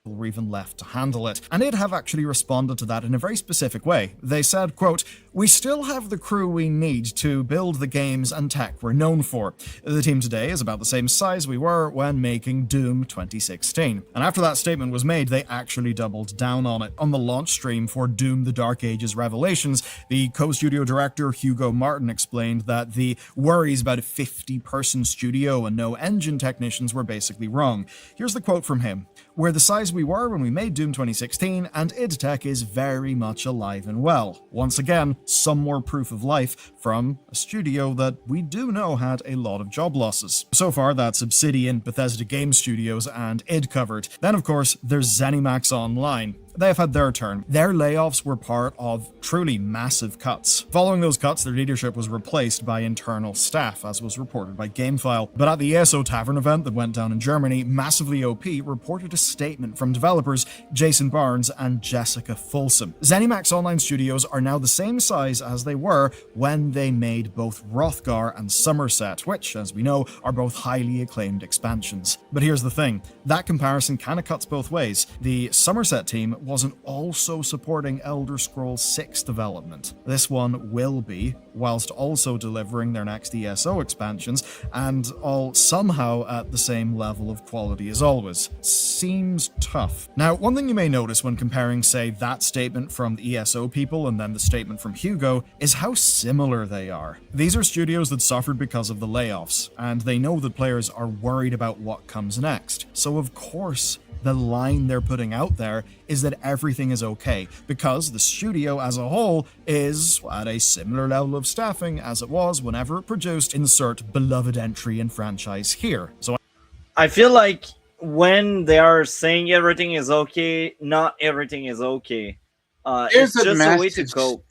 Speaker 3: Were even left to handle it. And id have actually responded to that in a very specific way. They said, quote, "We still have the crew we need to build the games and tech we're known for. The team today is about the same size we were when making Doom 2016. And after that statement was made, they actually doubled down on it. On the launch stream for Doom The Dark Ages Revelations, the co-studio director Hugo Martin explained that the worries about a 50-person studio and no engine technicians were basically wrong. Here's the quote from him. "We're the size we were when we made Doom 2016, and id Tech is very much alive and well." Once again, some more proof of life from a studio that we do know had a lot of job losses. So far, that's Obsidian, Bethesda Game Studios, and id covered. Then, of course, there's ZeniMax Online. They have had their turn. Their layoffs were part of truly massive cuts. Following those cuts, their leadership was replaced by internal staff, as was reported by GameFile. But at the ESO Tavern event that went down in Germany, Massively OP reported a statement from developers Jason Barnes and Jessica Folsom. ZeniMax Online Studios are now the same size as they were when they made both Hrothgar and Somerset, which, as we know, are both highly acclaimed expansions. But here's the thing, that comparison kinda cuts both ways. The Somerset team wasn't also supporting Elder Scrolls 6 development. This one will be, whilst also delivering their next ESO expansions, and all somehow at the same level of quality as always. Seems tough. Now, one thing you may notice when comparing, say, that statement from the ESO people and then the statement from Hugo is how similar they are. These are studios that suffered because of the layoffs, and they know that players are worried about what comes next. So of course, the line they're putting out there is that everything is okay, because the studio as a whole is at a similar level of staffing as it was whenever it produced insert beloved entry in franchise here. So
Speaker 2: I feel like when they are saying everything is okay, not everything is okay. It's just a way to cope.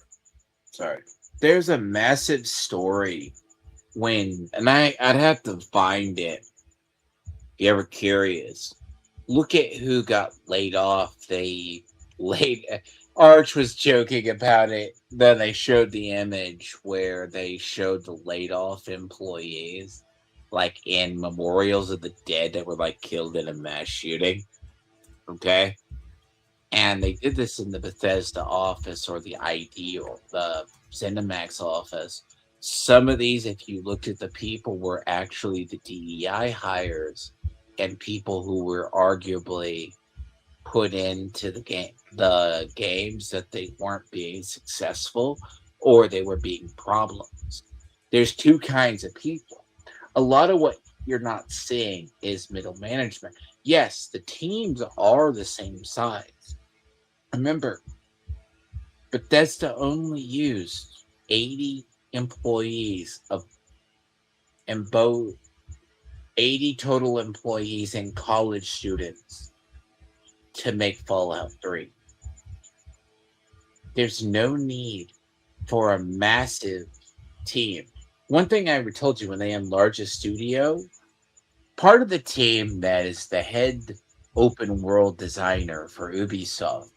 Speaker 1: Sorry. There's a massive story and I'd have to find it if you're ever curious. Look at who got laid off. Arch was joking about it. Then they showed the image where they showed the laid off employees, like in memorials of the dead that were like killed in a mass shooting. Okay. And they did this in the Bethesda office or the ID or the ZeniMax office. Some of these, if you looked at the people, were actually the DEI hires and people who were arguably put into the games that they weren't being successful or they were being problems. There's two kinds of people. A lot of what you're not seeing is middle management. Yes, the teams are the same size. Remember, Bethesda only used 80 employees and both 80 total employees and college students to make Fallout 3. There's no need for a massive team. One thing I told you when they enlarged a studio, part of the team that is the head open world designer for Ubisoft,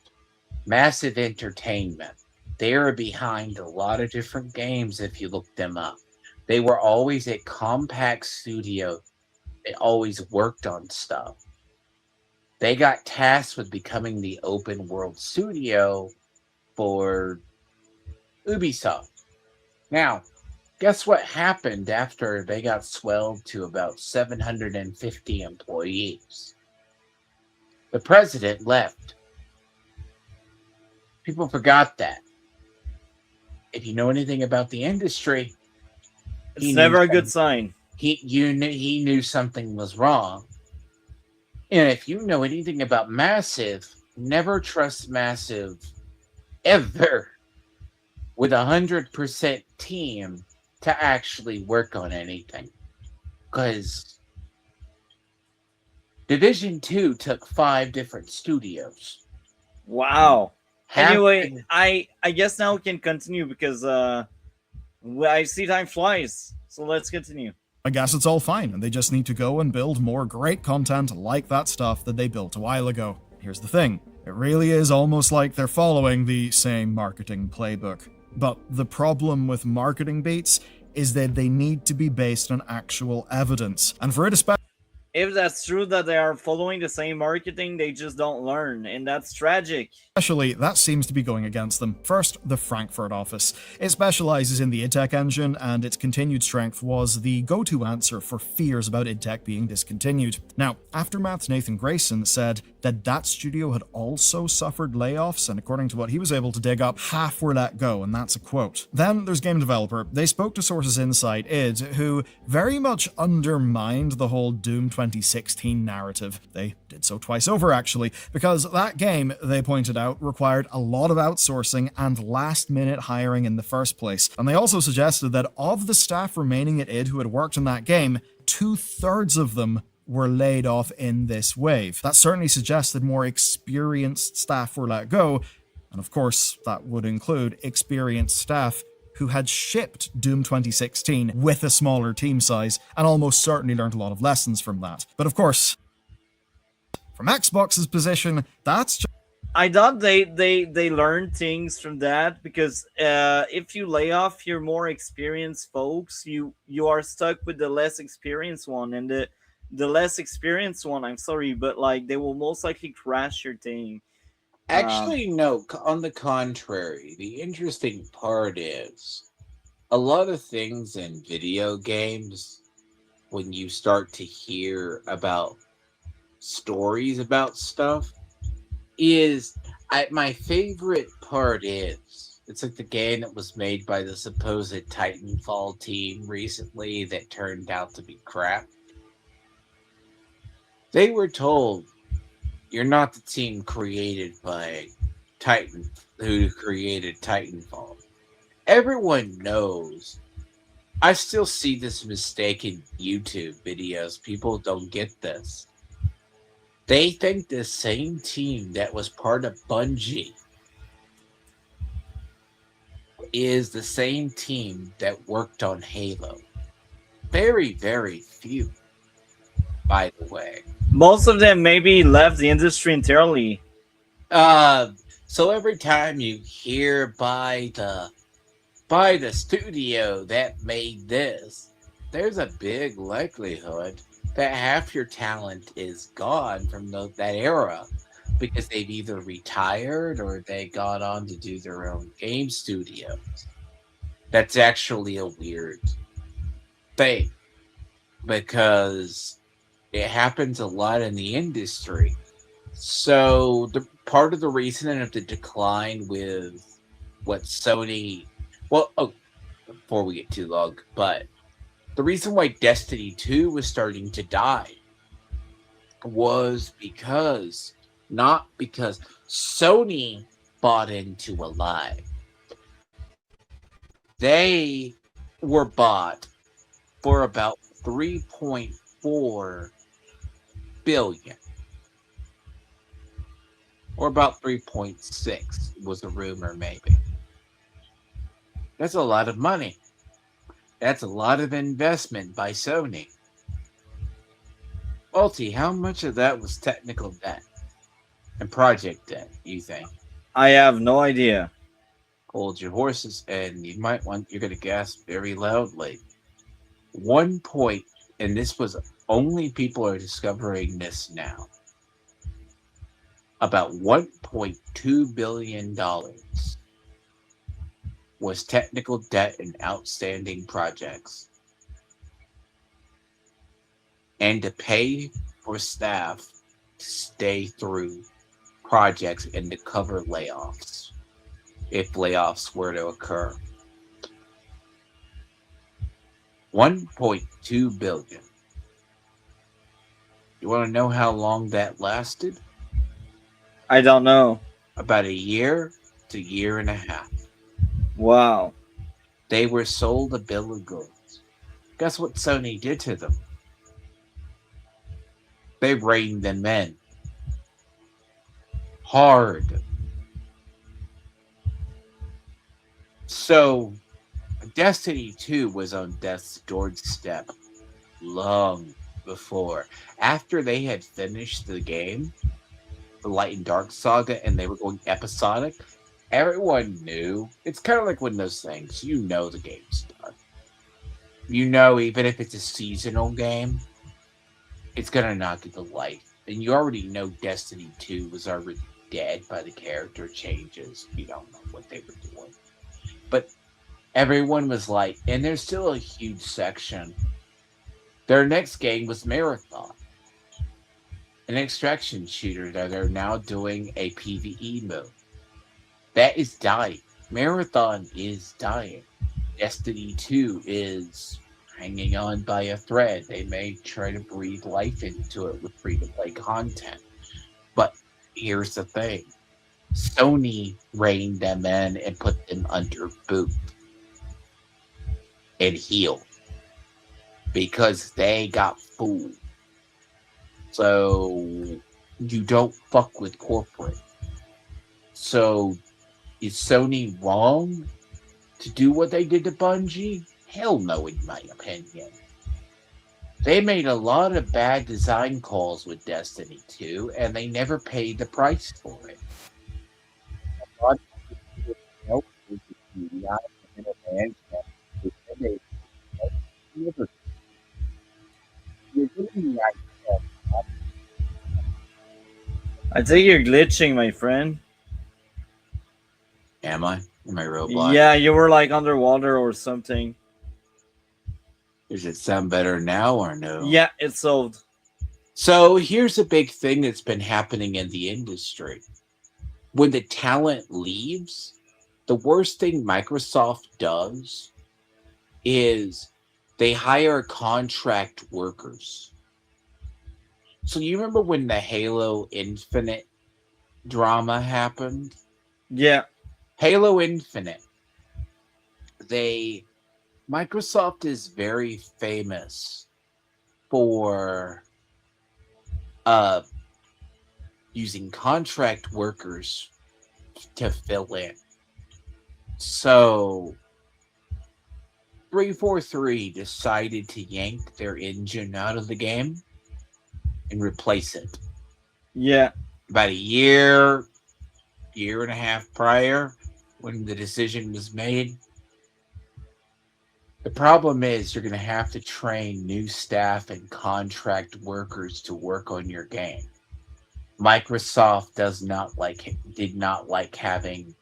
Speaker 1: Massive Entertainment, they are behind a lot of different games if you look them up. They were always a compact studio. They always worked on stuff. They got tasked with becoming the open world studio for Ubisoft. Now, guess what happened after they got swelled to about 750 employees? The president left. People forgot that. If you know anything about the industry,
Speaker 2: it's never a good sign.
Speaker 1: He knew something was wrong. And if you know anything about Massive, never trust Massive ever with 100% team to actually work on anything. Because Division 2 took 5 different studios.
Speaker 2: Wow. Anyway, I guess now we can continue because I see time flies. So let's continue.
Speaker 3: I guess it's all fine, and they just need to go and build more great content like that stuff that they built a while ago. Here's the thing, it really is almost like they're following the same marketing playbook. But the problem with marketing beats is that they need to be based on actual evidence. And for it,
Speaker 2: If that's true that they are following the same marketing, they just don't learn, and that's tragic.
Speaker 3: especially, that seems to be going against them. First, the Frankfurt office. It specializes in the idtech engine, and its continued strength was the go-to answer for fears about idtech being discontinued. Now, Aftermath's Nathan Grayson said that studio had also suffered layoffs, and according to what he was able to dig up, half were let go, and that's a quote. Then there's Game Developer. They spoke to sources inside id, who very much undermined the whole Doom 2016 narrative. They did so twice over, actually, because that game, they pointed out, required a lot of outsourcing and last-minute hiring in the first place. And they also suggested that of the staff remaining at id who had worked on that game, 2/3 of them were laid off in this wave. That certainly suggests that more experienced staff were let go, and of course, that would include experienced staff who had shipped Doom 2016 with a smaller team size, and almost certainly learned a lot of lessons from that. But of course, from Xbox's position, that's just
Speaker 2: I thought they learned things from that because if you lay off your more experienced folks, you are stuck with the less experienced one, and the less experienced one. I'm sorry, but like they will most likely crash your thing.
Speaker 1: Actually, no. On the contrary, the interesting part is a lot of things in video games, when you start to hear about stories about stuff, my favorite part is it's like the game that was made by the supposed Titanfall team recently that turned out to be crap. They were told, you're not the team created by Titan, who created Titanfall. Everyone knows. I still see this mistake in YouTube videos. People don't get this. They think the same team that was part of Bungie is the same team that worked on Halo. Very, very few, by the way.
Speaker 2: Most of them maybe left the industry entirely.
Speaker 1: So every time you hear by the studio that made this, there's a big likelihood that half your talent is gone from that era because they've either retired or they got on to do their own game studios. That's actually a weird thing because it happens a lot in the industry. So the part of the reason of the decline with what Sony, before we get too long, but the reason why Destiny 2 was starting to die was not because Sony bought into a lie. They were bought for about 3.4 billion. Or about 3.6 was a rumor, maybe. That's a lot of money. That's a lot of investment by Sony. Multi, how much of that was technical debt and project debt, you think?
Speaker 2: I have no idea.
Speaker 1: Hold your horses, and you're going to gasp very loudly. And this was only people are discovering this now. About $1.2 billion was technical debt and outstanding projects. And to pay for staff to stay through projects and to cover layoffs, if layoffs were to occur. 1.2 billion. You want to know how long that lasted?
Speaker 2: I don't know.
Speaker 1: About a year to year and a half.
Speaker 2: Wow.
Speaker 1: They were sold a bill of goods. Guess what Sony did to them? They reined them in. Hard. So, Destiny 2 was on death's doorstep long before. After they had finished the game, the Light and Dark saga, and they were going episodic, everyone knew. It's kind of like one of those things. You know the game's done. You know, even if it's a seasonal game, it's gonna not get the light. And you already know Destiny 2 was already dead by the character changes. You don't know what they were doing. But everyone was like, and there's still a huge section. Their next game was Marathon, an extraction shooter that they're now doing a PvE mode. That is dying. Marathon is dying. Destiny 2 is hanging on by a thread. They may try to breathe life into it with free to play content. But here's the thing, Sony reined them in and put them under boot and healed because they got fooled. So you don't fuck with corporate. So is Sony wrong to do what they did to Bungie? Hell no, in my opinion. They made a lot of bad design calls with Destiny 2, and they never paid the price for it. A lot of people help with the CDI and the management, and they never. You're getting the idea.
Speaker 2: I think you're glitching, my friend.
Speaker 1: Am I? Am I real blind?
Speaker 2: Yeah, you were like underwater or something.
Speaker 1: Does it sound better now or no?
Speaker 2: Yeah, it's solved.
Speaker 1: So here's a big thing that's been happening in the industry. When the talent leaves, the worst thing Microsoft does is they hire contract workers. So you remember when the Halo Infinite drama happened?
Speaker 2: Yeah.
Speaker 1: Halo Infinite. Microsoft is very famous for using contract workers to fill in. So 343 decided to yank their engine out of the game and replace it.
Speaker 2: Yeah.
Speaker 1: About a year and a half prior, when the decision was made. The problem is you're going to have to train new staff and contract workers to work on your game. Microsoft did not like having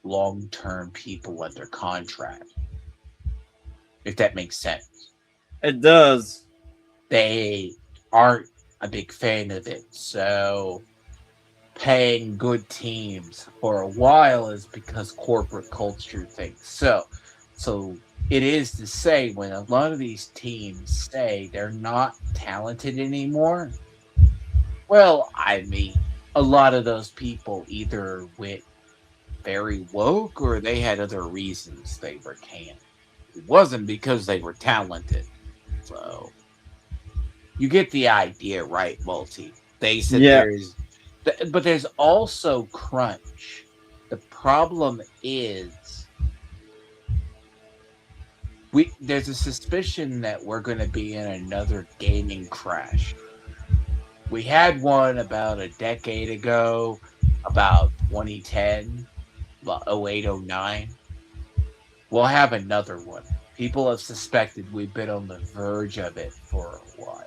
Speaker 1: long-term people under contract. If that makes sense.
Speaker 2: It does.
Speaker 1: They aren't a big fan of it. So paying good teams for a while is because corporate culture thinks so. So it is to say when a lot of these teams say they're not talented anymore, well, I mean, a lot of those people either went very woke or they had other reasons they were canned. It wasn't because they were talented. So you get the idea, right, Multi? They said but there's also crunch. The problem is there's a suspicion that we're going to be in another gaming crash. We had one about a decade ago, about 2010, about 08, 09. We'll have another one. People have suspected we've been on the verge of it for a while.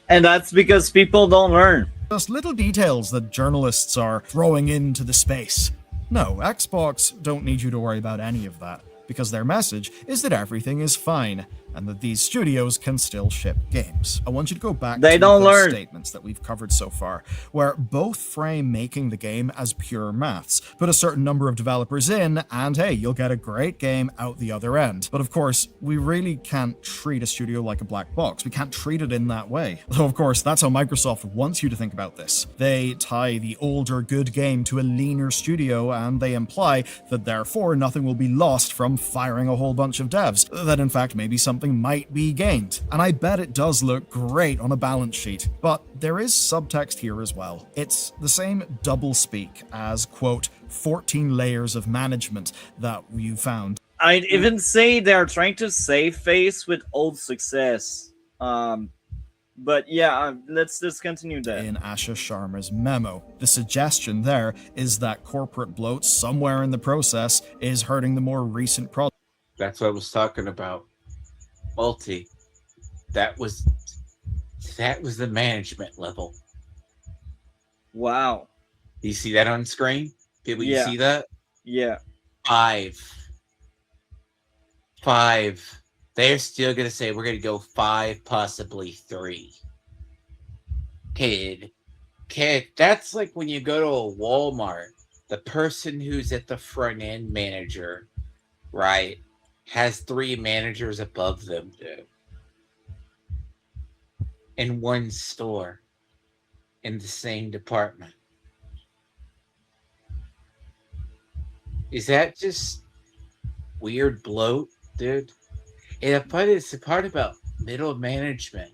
Speaker 2: And that's because people don't learn.
Speaker 3: Just little details that journalists are throwing into the space. No, Xbox don't need you to worry about any of that, because their message is that everything is fine, and that these studios can still ship games. I want you to go back to those statements that we've covered so far, where both frame making the game as pure maths. Put a certain number of developers in, and hey, you'll get a great game out the other end. But of course, we really can't treat a studio like a black box. We can't treat it in that way. Though of course, that's how Microsoft wants you to think about this. They tie the older good game to a leaner studio, and they imply that therefore nothing will be lost from firing a whole bunch of devs. That in fact maybe something might be gained. And I bet it does look great on a balance sheet. But there is subtext here as well. It's the same doublespeak as, quote, 14 layers of management that you found.
Speaker 2: I'd even say they're trying to save face with old success. But yeah, let's continue that.
Speaker 3: In Asha Sharma's memo. The suggestion there is that corporate bloat somewhere in the process is hurting the more recent project.
Speaker 1: That's what I was talking about. Multi. That was that was the management level.
Speaker 2: Wow.
Speaker 1: Do you see that on screen? People, you
Speaker 2: Yeah.
Speaker 1: see that?
Speaker 2: Yeah.
Speaker 1: Five. Five. They're still gonna say we're gonna go five, possibly three. Kid. Kid, that's like when you go to a Walmart, the person who's at the front end manager, right, has three managers above them, dude. In one store, in the same department. Is that just weird bloat, dude? And the part about middle management.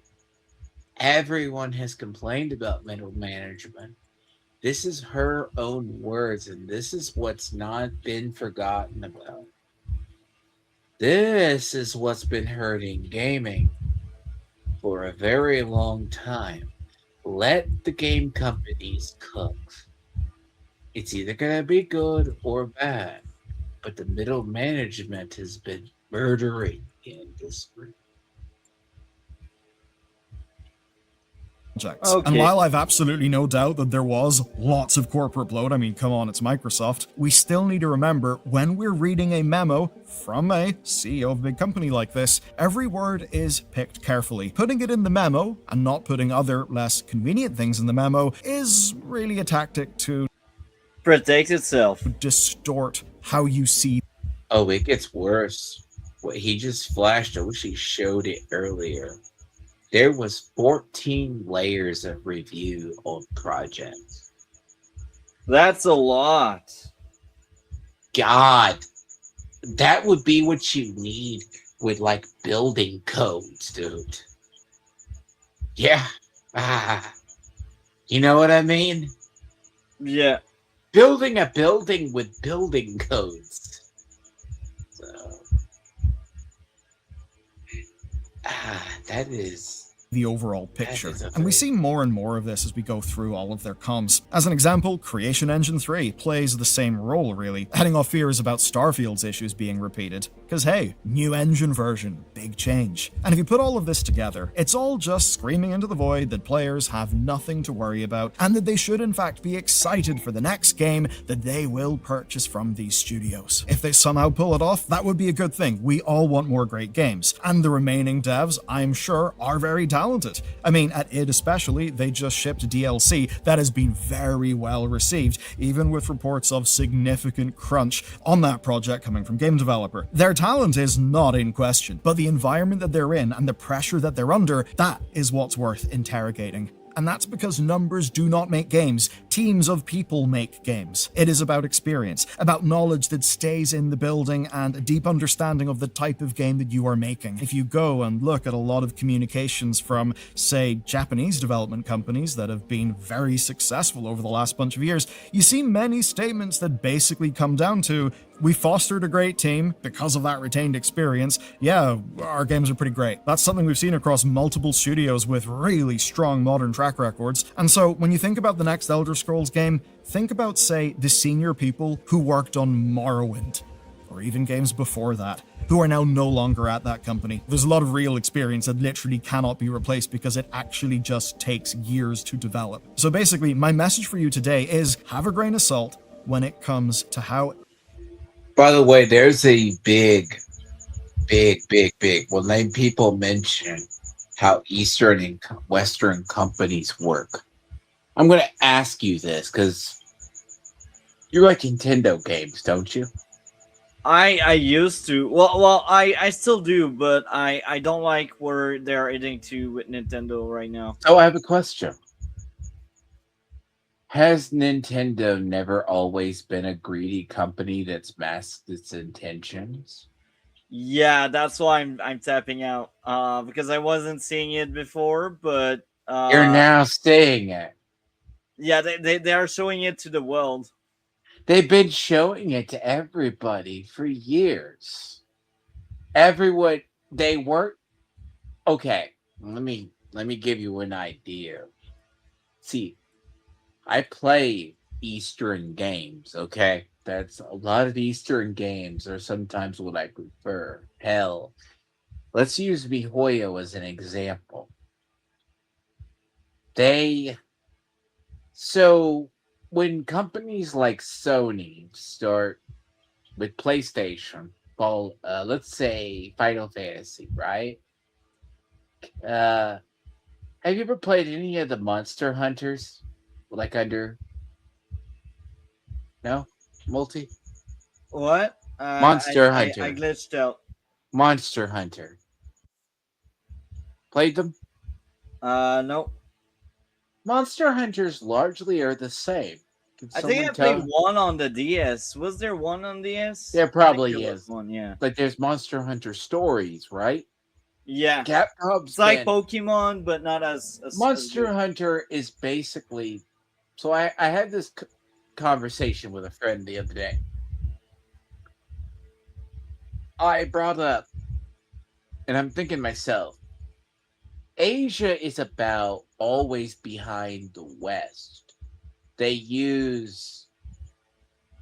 Speaker 1: Everyone has complained about middle management. This is her own words, and this is what's not been forgotten about. This is what's been hurting gaming for a very long time. Let the game companies cook. It's either going to be good or bad, but the middle management has been murdering the industry.
Speaker 3: And
Speaker 2: Okay.
Speaker 3: while I've absolutely no doubt that there was lots of corporate bloat, I mean, come on, it's Microsoft, we still need to remember when we're reading a memo from a CEO of a big company like this, every word is picked carefully. Putting it in the memo and not putting other less convenient things in the memo is really a tactic to
Speaker 2: Protect itself.
Speaker 3: distort how you see.
Speaker 1: Oh, it gets worse. What he just flashed, I wish he showed it earlier. There was 14 layers of review on projects.
Speaker 2: That's a lot.
Speaker 1: God, that would be what you need with like building codes, dude. Yeah. Ah, you know what I mean?
Speaker 2: Yeah.
Speaker 1: Building a building with building codes. So, that is
Speaker 3: The overall picture.
Speaker 1: is a
Speaker 3: And we
Speaker 1: very-
Speaker 3: see more and more of this as we go through all of their comms. As an example, Creation Engine 3 plays the same role, really, heading off fears about Starfield's issues being repeated. Because hey, new engine version, big change. And if you put all of this together, it's all just screaming into the void that players have nothing to worry about, and that they should in fact be excited for the next game that they will purchase from these studios. If they somehow pull it off, that would be a good thing. We all want more great games. And the remaining devs, I'm sure, are very talented. I mean, at id especially, they just shipped DLC that has been very well received, even with reports of significant crunch on that project coming from game developer. Their talent is not in question, but the environment that they're in and the pressure that they're under, that is what's worth interrogating. And that's because numbers do not make games. Teams of people make games. It is about experience, about knowledge that stays in the building, and a deep understanding of the type of game that you are making. If you go and look at a lot of communications from, say, Japanese development companies that have been very successful over the last bunch of years, you see many statements that basically come down to, we fostered a great team because of that retained experience. Yeah, our games are pretty great. That's something we've seen across multiple studios with really strong modern track records. And so when you think about the next Elder Scrolls game, think about, say, the senior people who worked on Morrowind, or even games before that, who are now no longer at that company. There's a lot of real experience that literally cannot be replaced because it actually just takes years to develop. So basically, my message for you today is have a grain of salt when it comes to how.
Speaker 1: By the way, there's a big. When people mention how Eastern and Western companies work, I'm going to ask you this because you like Nintendo games, don't you?
Speaker 2: I used to. I still do, but I don't like where they're heading to with Nintendo right now.
Speaker 1: So I have a question. Has Nintendo never always been a greedy company that's masked its intentions?
Speaker 2: Yeah, that's why I'm tapping out. Because I wasn't seeing it before, but
Speaker 1: You're now saying it.
Speaker 2: yeah, they are showing it to the world.
Speaker 1: They've been showing it to everybody for years. Everyone, they weren't. Okay, let me let me give you an idea. See, I play Eastern games, okay? That's a lot of Eastern games are sometimes what I prefer. Hell, let's use MiHoYo as an example. They so when companies like Sony start with PlayStation, called let's say Final Fantasy, right? Uh, have you ever played any of the Monster Hunters? Like under no multi
Speaker 2: What?
Speaker 1: Monster
Speaker 2: I
Speaker 1: Hunter,
Speaker 2: glitched out.
Speaker 1: Monster Hunter. Played them?
Speaker 2: No.
Speaker 1: Monster Hunters largely are the same. Can
Speaker 2: I think
Speaker 1: someone
Speaker 2: I played
Speaker 1: tell?
Speaker 2: one on the DS. Was there one on DS?
Speaker 1: There
Speaker 2: I think there
Speaker 1: probably
Speaker 2: was
Speaker 1: is,
Speaker 2: one. Yeah.
Speaker 1: but there's Monster Hunter stories, right?
Speaker 2: Yeah.
Speaker 1: Capcom
Speaker 2: It's like
Speaker 1: spent
Speaker 2: Pokemon, but not as
Speaker 1: Monster
Speaker 2: good.
Speaker 1: Hunter is basically. So I had this conversation with a friend the other day. I brought up, and I'm thinking myself, Asia is about always behind the West. They use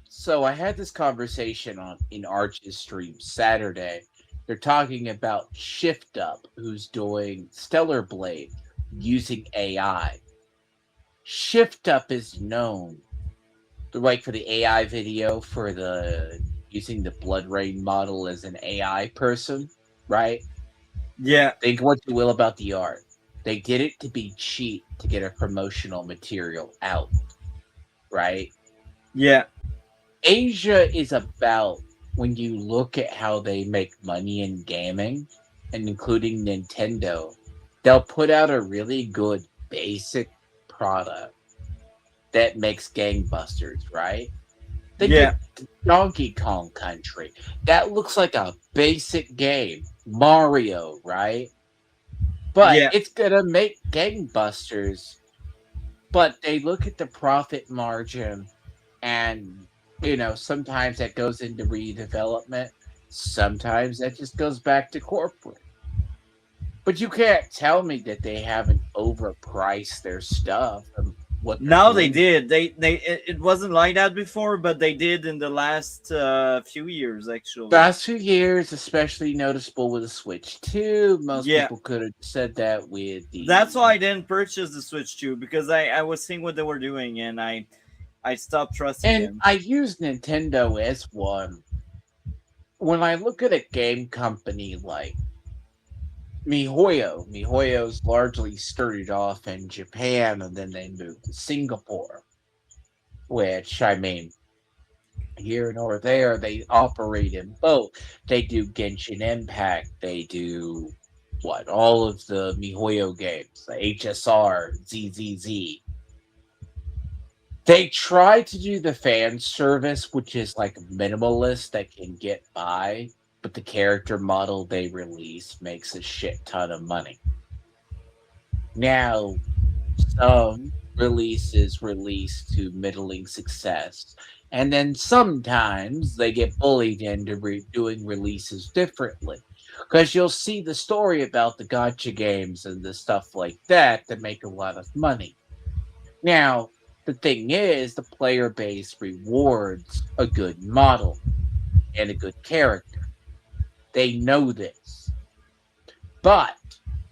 Speaker 1: so I had this conversation on in Arch's stream Saturday. They're talking about Shift Up, who's doing Stellar Blade using AI. Shift Up is known the right for the AI video for the using the Blood Rain model as an AI person, right?
Speaker 2: Yeah.
Speaker 1: Think what you will about the art. They did it to be cheap to get a promotional material out, right?
Speaker 2: Yeah.
Speaker 1: Asia is about when you look at how they make money in gaming, and including Nintendo, they'll put out a really good basic product that makes gangbusters, right? Think of
Speaker 2: Yeah.
Speaker 1: Donkey Kong Country. That looks like a basic game. Mario, right? But
Speaker 2: Yeah.
Speaker 1: it's gonna make gangbusters, but they look at the profit margin and sometimes that goes into redevelopment, sometimes that just goes back to corporate, but you can't tell me that they haven't overpriced their stuff and what they're
Speaker 2: Now they
Speaker 1: doing.
Speaker 2: did. It wasn't like that before, but they did in the last few years actually.
Speaker 1: Last few years especially noticeable with the Switch 2. Most
Speaker 2: Yeah.
Speaker 1: people could have said that with
Speaker 2: That's
Speaker 1: the
Speaker 2: why I didn't purchase the Switch 2 because I was seeing what they were doing and I stopped trusting
Speaker 1: and
Speaker 2: them.
Speaker 1: I use Nintendo as one. When I look at a game company like MiHoYo's largely started off in Japan and then they moved to Singapore, which I mean, here nor there, they operate in both. They do Genshin Impact, they do all of the MiHoYo games, the HSR, ZZZ. They try to do the fan service, which is like minimalist that can get by, but the character model they release makes a shit ton of money. Now, some releases release to middling success, and then sometimes they get bullied into doing releases differently. Because you'll see the story about the gotcha games and the stuff like that that make a lot of money. Now, the thing is, the player base rewards a good model and a good character. They know this. But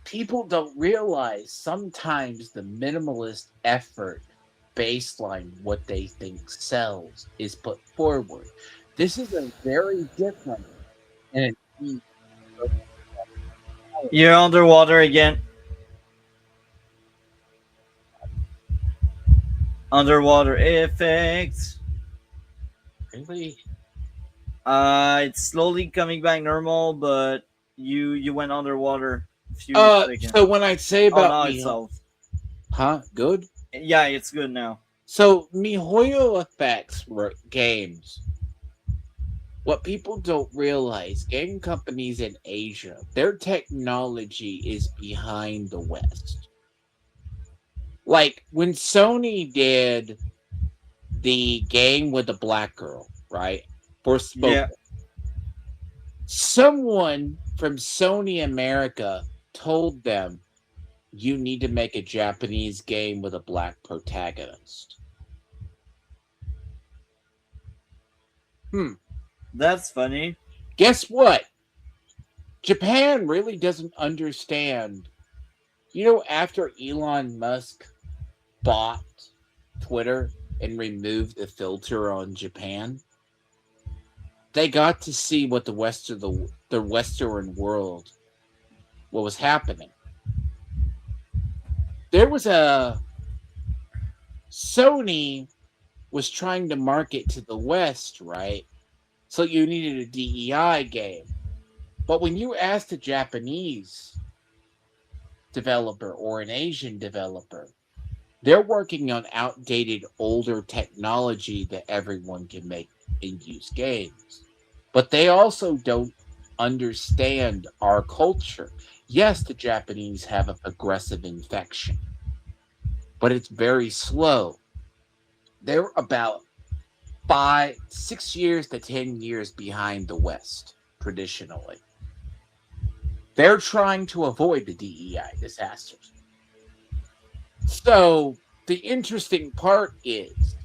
Speaker 1: people don't realize sometimes the minimalist effort baseline, what they think sells, is put forward. This is a very different and
Speaker 2: You're underwater again. Underwater effects.
Speaker 1: really.
Speaker 2: It's slowly coming back normal, but you went underwater a few seconds.
Speaker 1: So when I say
Speaker 2: Oh,
Speaker 1: about
Speaker 2: now
Speaker 1: me,
Speaker 2: it's off.
Speaker 1: huh? Good.
Speaker 2: Yeah, it's good now.
Speaker 1: So MiHoYo affects games. What people don't realize, game companies in Asia, their technology is behind the West. Like when Sony did the game with the black girl, right?
Speaker 2: Yeah.
Speaker 1: Forspoken. Someone from Sony America told them you need to make a Japanese game with a black protagonist. Hmm.
Speaker 2: That's funny.
Speaker 1: Guess what? Japan really doesn't understand. After Elon Musk bought Twitter and removed the filter on Japan, they got to see what the Western world, what was happening. There was a Sony was trying to market to the West, right? So you needed a DEI game. But when you asked a Japanese developer or an Asian developer, they're working on outdated, older technology that everyone can make and use games. But they also don't understand our culture. Yes, the Japanese have a progressive infection, but it's very slow. They're about 6 years to 10 years behind the West, traditionally. They're trying to avoid the DEI disasters. So the interesting part is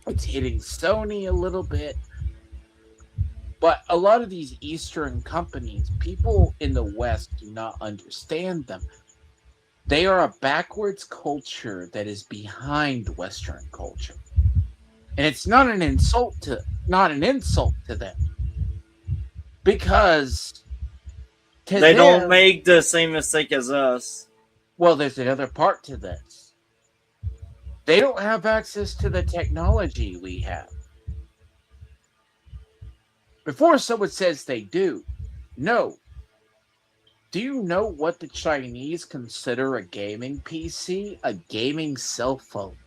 Speaker 1: it's hitting Sony a little bit, but a lot of these Eastern companies, people in the West do not understand them. They are a backwards culture that is behind Western culture. And it's not an insult to them. Because
Speaker 2: They don't make the same mistake as us.
Speaker 1: Well, there's another part to this. They don't have access to the technology we have. Before someone says they do, no. Do you know what the Chinese consider a gaming PC? A gaming cell phone.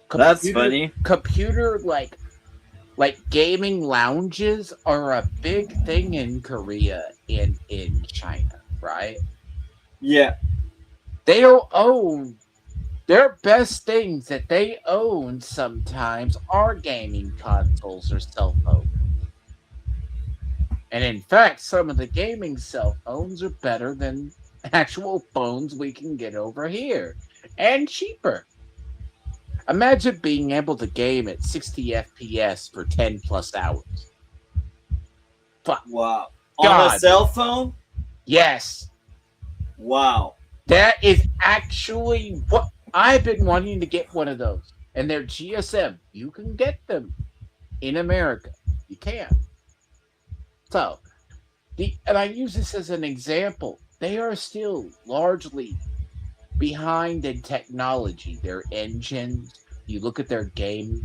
Speaker 2: That's funny.
Speaker 1: Computer like gaming lounges are a big thing in Korea and in China, right?
Speaker 2: Yeah.
Speaker 1: They don't own their best things that they own sometimes are gaming consoles or cell phones. And in fact, some of the gaming cell phones are better than actual phones we can get over here. And cheaper. Imagine being able to game at 60 FPS for 10 plus hours. Fuck.
Speaker 2: Wow.
Speaker 1: God.
Speaker 2: On a cell phone?
Speaker 1: Yes.
Speaker 2: Wow.
Speaker 1: That is actually what I've been wanting to get one of those. And they're GSM. You can get them in America. You can. So, and I use this as an example. They are still largely behind in technology. Their engines, you look at their game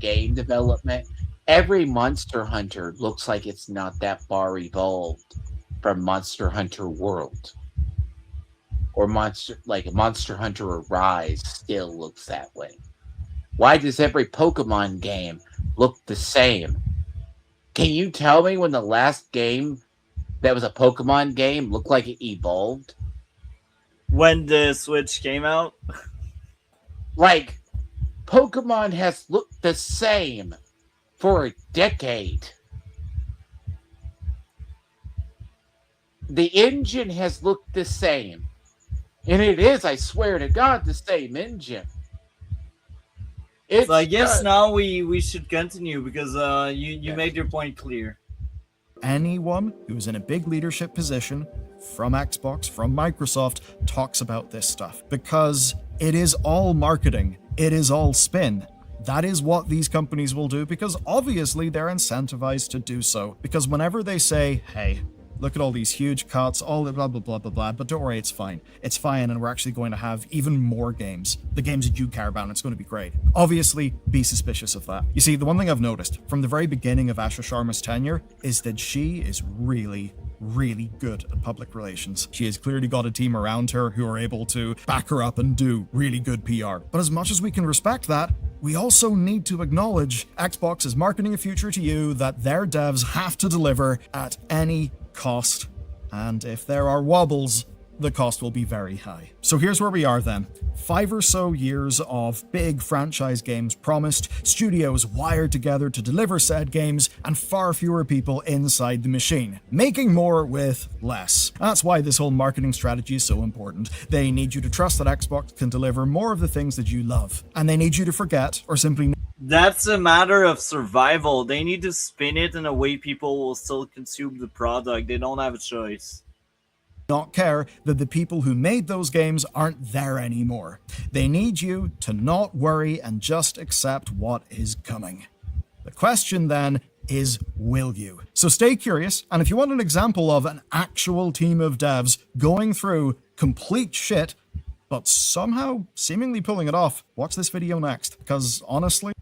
Speaker 1: development. Every Monster Hunter looks like it's not that far evolved from Monster Hunter World. Or Monster Hunter Arise still looks that way. Why does every Pokemon game look the same? Can you tell me when the last game that was a Pokemon game looked like it evolved?
Speaker 2: When the Switch came out?
Speaker 1: Like, Pokemon has looked the same for a decade. The engine has looked the same. And it is, I swear to God, the same engine.
Speaker 2: So I guess now we should continue because you made your point clear.
Speaker 3: Anyone who is in a big leadership position from Xbox, from Microsoft, talks about this stuff because it is all marketing. It is all spin. That is what these companies will do because obviously they're incentivized to do so. Because whenever they say, hey, look at all these huge cuts, all the blah, blah, blah, blah, blah, but don't worry, it's fine. It's fine, and we're actually going to have even more games. The games that you care about, and it's going to be great. Obviously, be suspicious of that. You see, the one thing I've noticed from the very beginning of Asha Sharma's tenure is that she is really good at public relations. She has clearly got a team around her who are able to back her up and do really good PR. But as much as we can respect that, we also need to acknowledge Xbox is marketing a future to you that their devs have to deliver at any cost. And if there are wobbles, the cost will be very high. So here's where we are then. 5 or so years of big franchise games promised, studios wired together to deliver said games, and far fewer people inside the machine, making more with less. That's why this whole marketing strategy is so important. They need you to trust that Xbox can deliver more of the things that you love, and they need you to forget or simply
Speaker 2: That's a matter of survival. They need to spin it in a way people will still consume the product. They don't have a choice.
Speaker 3: not care that the people who made those games aren't there anymore. They need you to not worry and just accept what is coming. The question then is, will you? So stay curious, and if you want an example of an actual team of devs going through complete shit, but somehow seemingly pulling it off, watch this video next, because honestly,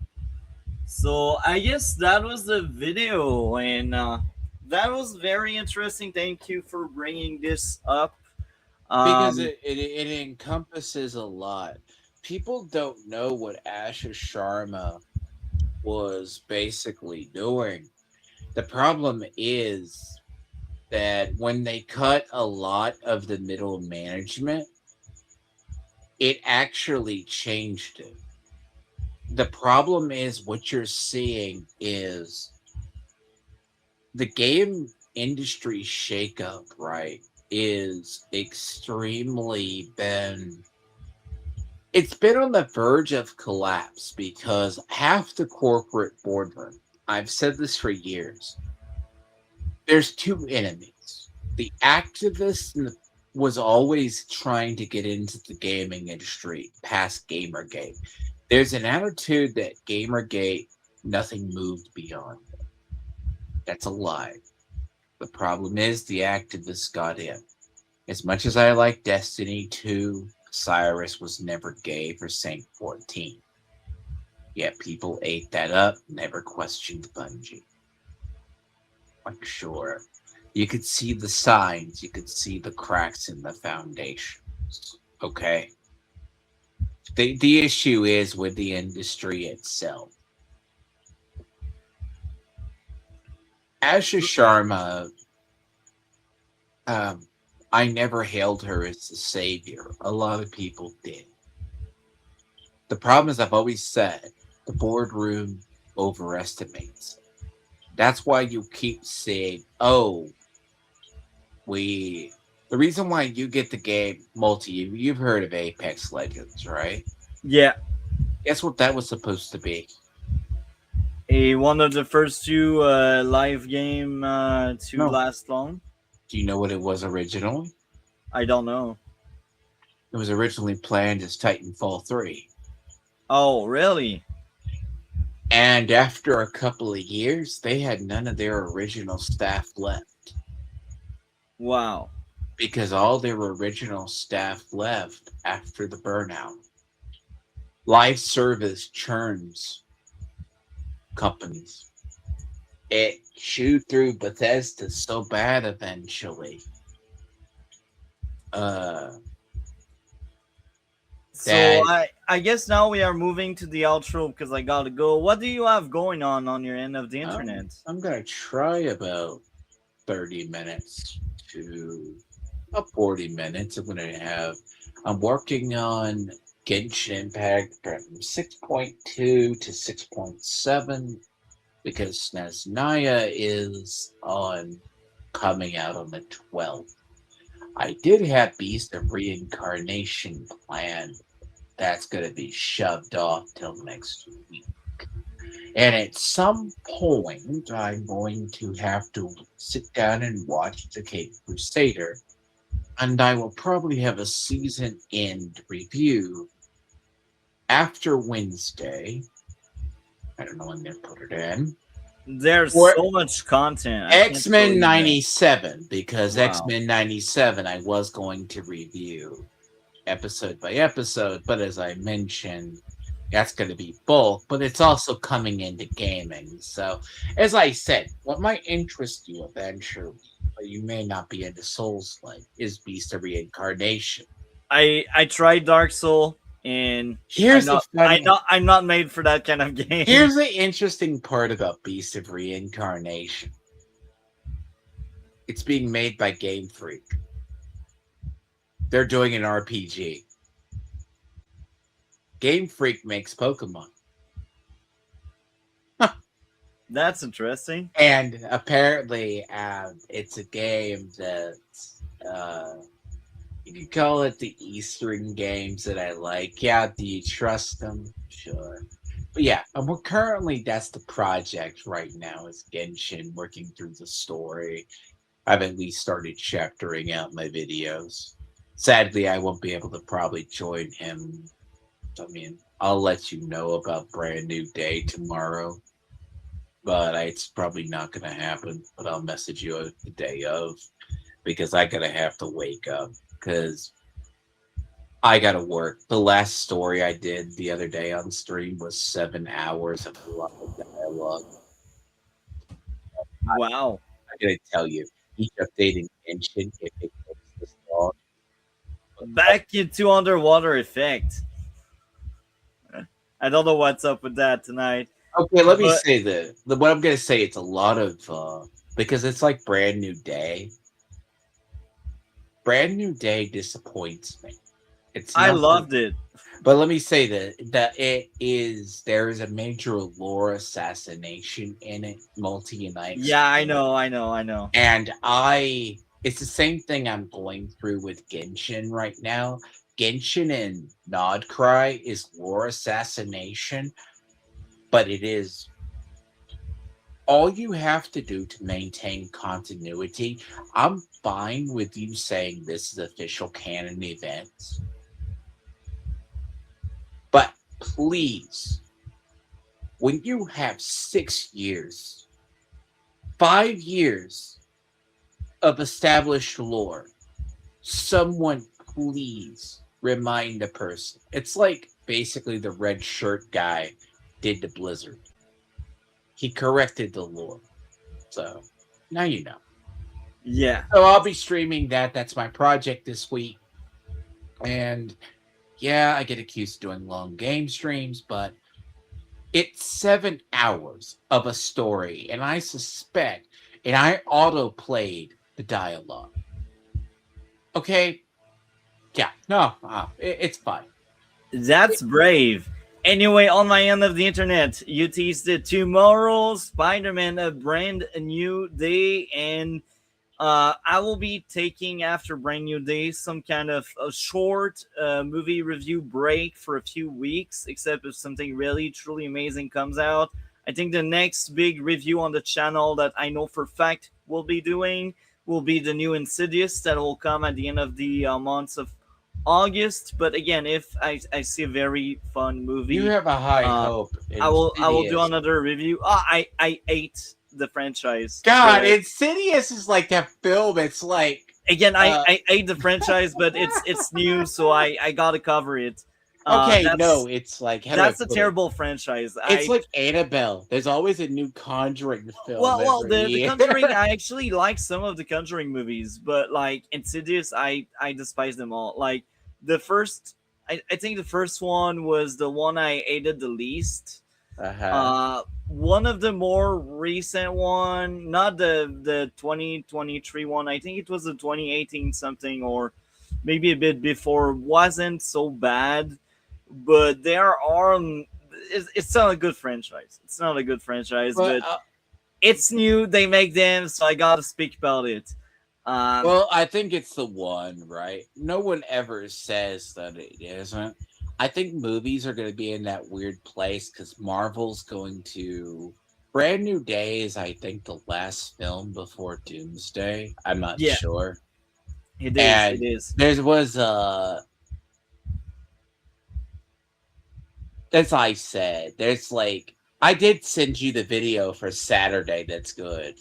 Speaker 2: So I guess that was the video, and that was very interesting. Thank you for bringing this up.
Speaker 1: Because
Speaker 2: Um,
Speaker 1: it encompasses a lot. People don't know what Asha Sharma was basically doing. The problem is that when they cut a lot of the middle management, it actually changed it. The problem is what you're seeing is the game industry shakeup, right? Is extremely been it's been on the verge of collapse because half the corporate boardroom, I've said this for years, there's two enemies. The activist was always trying to get into the gaming industry past Gamergate. There's an attitude that Gamergate, nothing moved beyond it. That's a lie. The problem is the activists got in. As much as I like Destiny 2, Cyrus was never gay for Saint 14. Yet people ate that up, never questioned Bungie. Like, sure, you could see the signs, you could see the cracks in the foundations. Okay? The issue is with the industry itself. Asha Sharma, I never hailed her as the savior. A lot of people did. The problem is, I've always said, the boardroom overestimates. That's why you keep saying, oh, the reason why you get the game you've heard of Apex Legends, right?
Speaker 2: yeah,
Speaker 1: Guess what that was supposed to be?
Speaker 2: one of the first two live game to
Speaker 1: No.
Speaker 2: last long.
Speaker 1: Do you know what it was originally?
Speaker 2: I don't know.
Speaker 1: It was originally planned as Titanfall 3.
Speaker 2: Oh, really?
Speaker 1: And after a couple of years, they had none of their original staff left.
Speaker 2: Wow.
Speaker 1: Because all their original staff left after the burnout. Live service churns companies. It chewed through Bethesda so bad eventually.
Speaker 2: So
Speaker 1: That
Speaker 2: I guess now we are moving to the outro because I gotta go. What do you have going on your end of the internet?
Speaker 1: I'm gonna try about 30 minutes to 40 minutes. I'm working on Genshin Impact from 6.2 to 6.7 because Snezhnaya is coming out on the 12th. I did have Beast of Reincarnation planned. That's going to be shoved off till next week. And at some point, I'm going to have to sit down and watch The Cape Crusader. And I will probably have a season end review after Wednesday. I don't know when they put it in.
Speaker 2: There's
Speaker 1: Or
Speaker 2: so much content. I can't
Speaker 1: X-Men
Speaker 2: believe it.
Speaker 1: 97, because
Speaker 2: Wow.
Speaker 1: X-Men 97 I was going to review episode by episode, but as I mentioned, that's going to be bulk, but it's also coming into gaming. So, as I said, what might interest you eventually, but you may not be into Souls-like, is Beast of Reincarnation.
Speaker 2: I tried Dark Soul and
Speaker 1: Here's
Speaker 2: I'm not made for that kind of game.
Speaker 1: Here's the interesting part about Beast of Reincarnation. It's being made by Game Freak. They're doing an RPG. Game Freak makes Pokemon.
Speaker 2: That's interesting.
Speaker 1: And apparently, it's a game that uh, you could call it the Eastern games that I like. Yeah, do you trust them? Sure. But yeah, and we're currently, that's the project right now, is Genshin, working through the story. I've at least started chaptering out my videos. Sadly, I won't be able to probably join him. I mean, I'll let you know about Brand New Day tomorrow, but it's probably not going to happen. But I'll message you the day of, because I gotta have to wake up because I gotta work. The last story I did the other day on stream was 7 hours of a lot of dialogue.
Speaker 2: Wow.
Speaker 1: I gotta tell you, each updating engine, if it takes this long.
Speaker 2: Back into underwater effect. I don't know what's up with that tonight.
Speaker 1: Okay, let me
Speaker 2: But
Speaker 1: say what I'm gonna say. It's a lot of because it's like Brand New Day. Brand New Day disappoints me. It's
Speaker 2: I
Speaker 1: nothing.
Speaker 2: loved it.
Speaker 1: But let me say that there is a major lore assassination in it, multi and I
Speaker 2: Yeah, I
Speaker 1: explained.
Speaker 2: know, I know, I know.
Speaker 1: And it's the same thing I'm going through with Genshin right now. Genshin and Nodcry is lore assassination, but it is all you have to do to maintain continuity. I'm fine with you saying this is official canon events, but please, when you have 6 years, 5 years of established lore, someone please remind a person. It's like basically the red shirt guy did to Blizzard. He corrected the lore. So now you know.
Speaker 2: Yeah.
Speaker 1: So I'll be streaming that. That's my project this week. And yeah, I get accused of doing long game streams, but it's 7 hours of a story, and I suspect, and I auto played the dialogue. Okay, yeah, no, it's fine.
Speaker 2: That's brave. Anyway, on my end of the internet, you teased it tomorrow. Spider-Man, a brand new day, and I will be taking after brand new day some kind of a short movie review break for a few weeks. Except if something really truly amazing comes out, I think the next big review on the channel that I know for fact we'll be doing will be the new Insidious that will come at the end of the months of August. But again, if I see a very fun
Speaker 1: You
Speaker 2: movie,
Speaker 1: have a high
Speaker 2: uh,
Speaker 1: hope.
Speaker 2: I will do
Speaker 1: Insidious.
Speaker 2: another review. I ate the franchise.
Speaker 1: God,
Speaker 2: But
Speaker 1: Insidious is like that film. It's like,
Speaker 2: again,
Speaker 1: uh,
Speaker 2: I ate the franchise, but it's new, so I gotta cover it.
Speaker 1: okay, no,
Speaker 2: That's
Speaker 1: it's like, how do I
Speaker 2: that's a
Speaker 1: put it?
Speaker 2: terrible franchise.
Speaker 1: It's
Speaker 2: I
Speaker 1: like Annabelle. There's always a new Conjuring film
Speaker 2: well,
Speaker 1: every
Speaker 2: the
Speaker 1: year.
Speaker 2: Conjuring. I actually like some of the Conjuring movies, but like Insidious, I despise them all. Like the first, I think the first one was the one I hated the least.
Speaker 1: Uh-huh.
Speaker 2: One of the more recent one, not the 2023 one. I think it was the 2018 something, or maybe a bit before. Wasn't so bad, but there are. It's not a good franchise. It's not a good franchise,
Speaker 1: But
Speaker 2: but it's new. They make them, so I gotta speak about it. Um,
Speaker 1: well, I think it's the one, right? No one ever says that it isn't. I think movies are going to be in that weird place because Marvel's going to. Brand New Day is, I think, the last film before Doomsday. I'm not
Speaker 2: yeah,
Speaker 1: sure.
Speaker 2: it is. It
Speaker 1: And
Speaker 2: is.
Speaker 1: there was as I said, there's like I did send you the video for Saturday. That's good.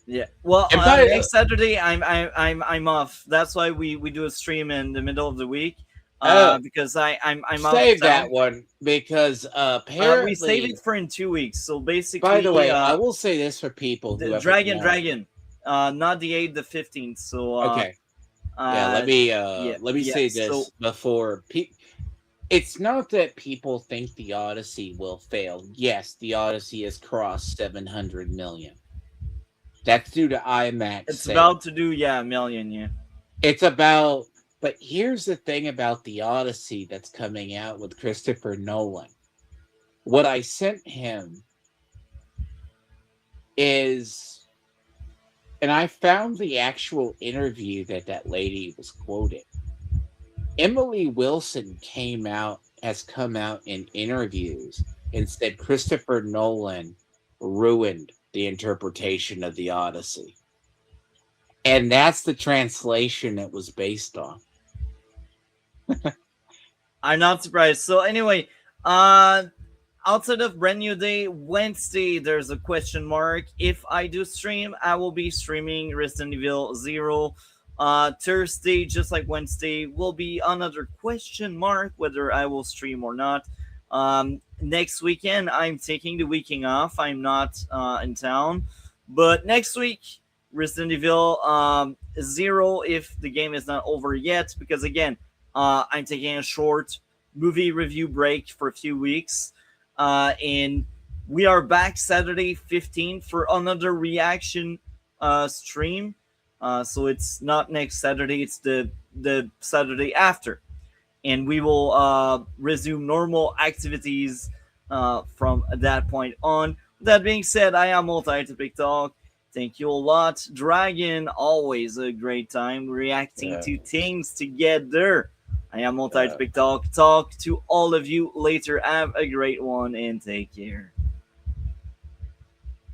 Speaker 2: Yeah. Well,
Speaker 1: And by
Speaker 2: next Saturday I'm off. That's why we do a stream in the middle of the week.
Speaker 1: oh,
Speaker 2: Because I'm out of
Speaker 1: save
Speaker 2: town.
Speaker 1: that one because
Speaker 2: We save
Speaker 1: apparently.
Speaker 2: it for in 2 weeks. So
Speaker 1: By the
Speaker 2: basically,
Speaker 1: way, I will say this for people who
Speaker 2: the
Speaker 1: haven't known.
Speaker 2: Dragon, not the 8th, the 15th. So
Speaker 1: Okay, yeah,
Speaker 2: uh, yeah,
Speaker 1: let me
Speaker 2: yeah.
Speaker 1: say
Speaker 2: So
Speaker 1: this before it's not that people think the Odyssey will fail. Yes, the Odyssey has crossed 700 million. That's due to IMAX
Speaker 2: it's
Speaker 1: sales.
Speaker 2: about to do, yeah, a million, yeah.
Speaker 1: It's about But here's the thing about the Odyssey that's coming out with Christopher Nolan. What I sent him is, and I found the actual interview that that lady was quoted. Emily Wilson has come out in interviews and said Christopher Nolan ruined the interpretation of the Odyssey. And that's the translation it was based on.
Speaker 2: I'm not surprised. So anyway, outside of brand new day, Wednesday, there's a question mark. If I do stream, I will be streaming Resident Evil 0. Thursday, just like Wednesday, will be another question mark whether I will stream or not. Next weekend, I'm taking the weekend off. I'm not in town. But next week, Resident Evil 0, if the game is not over yet, because again, I'm taking a short movie review break for a few weeks. And we are back Saturday 15th for another reaction stream. So it's not next Saturday, it's the Saturday after. And we will resume normal activities from that point on. With that being said, I am Multi-Topic Talk. Thank you a lot. Dragon, always a great time reacting to things together. I am Multi-Topic Talk. Talk to all of you later. Have a great one and take care.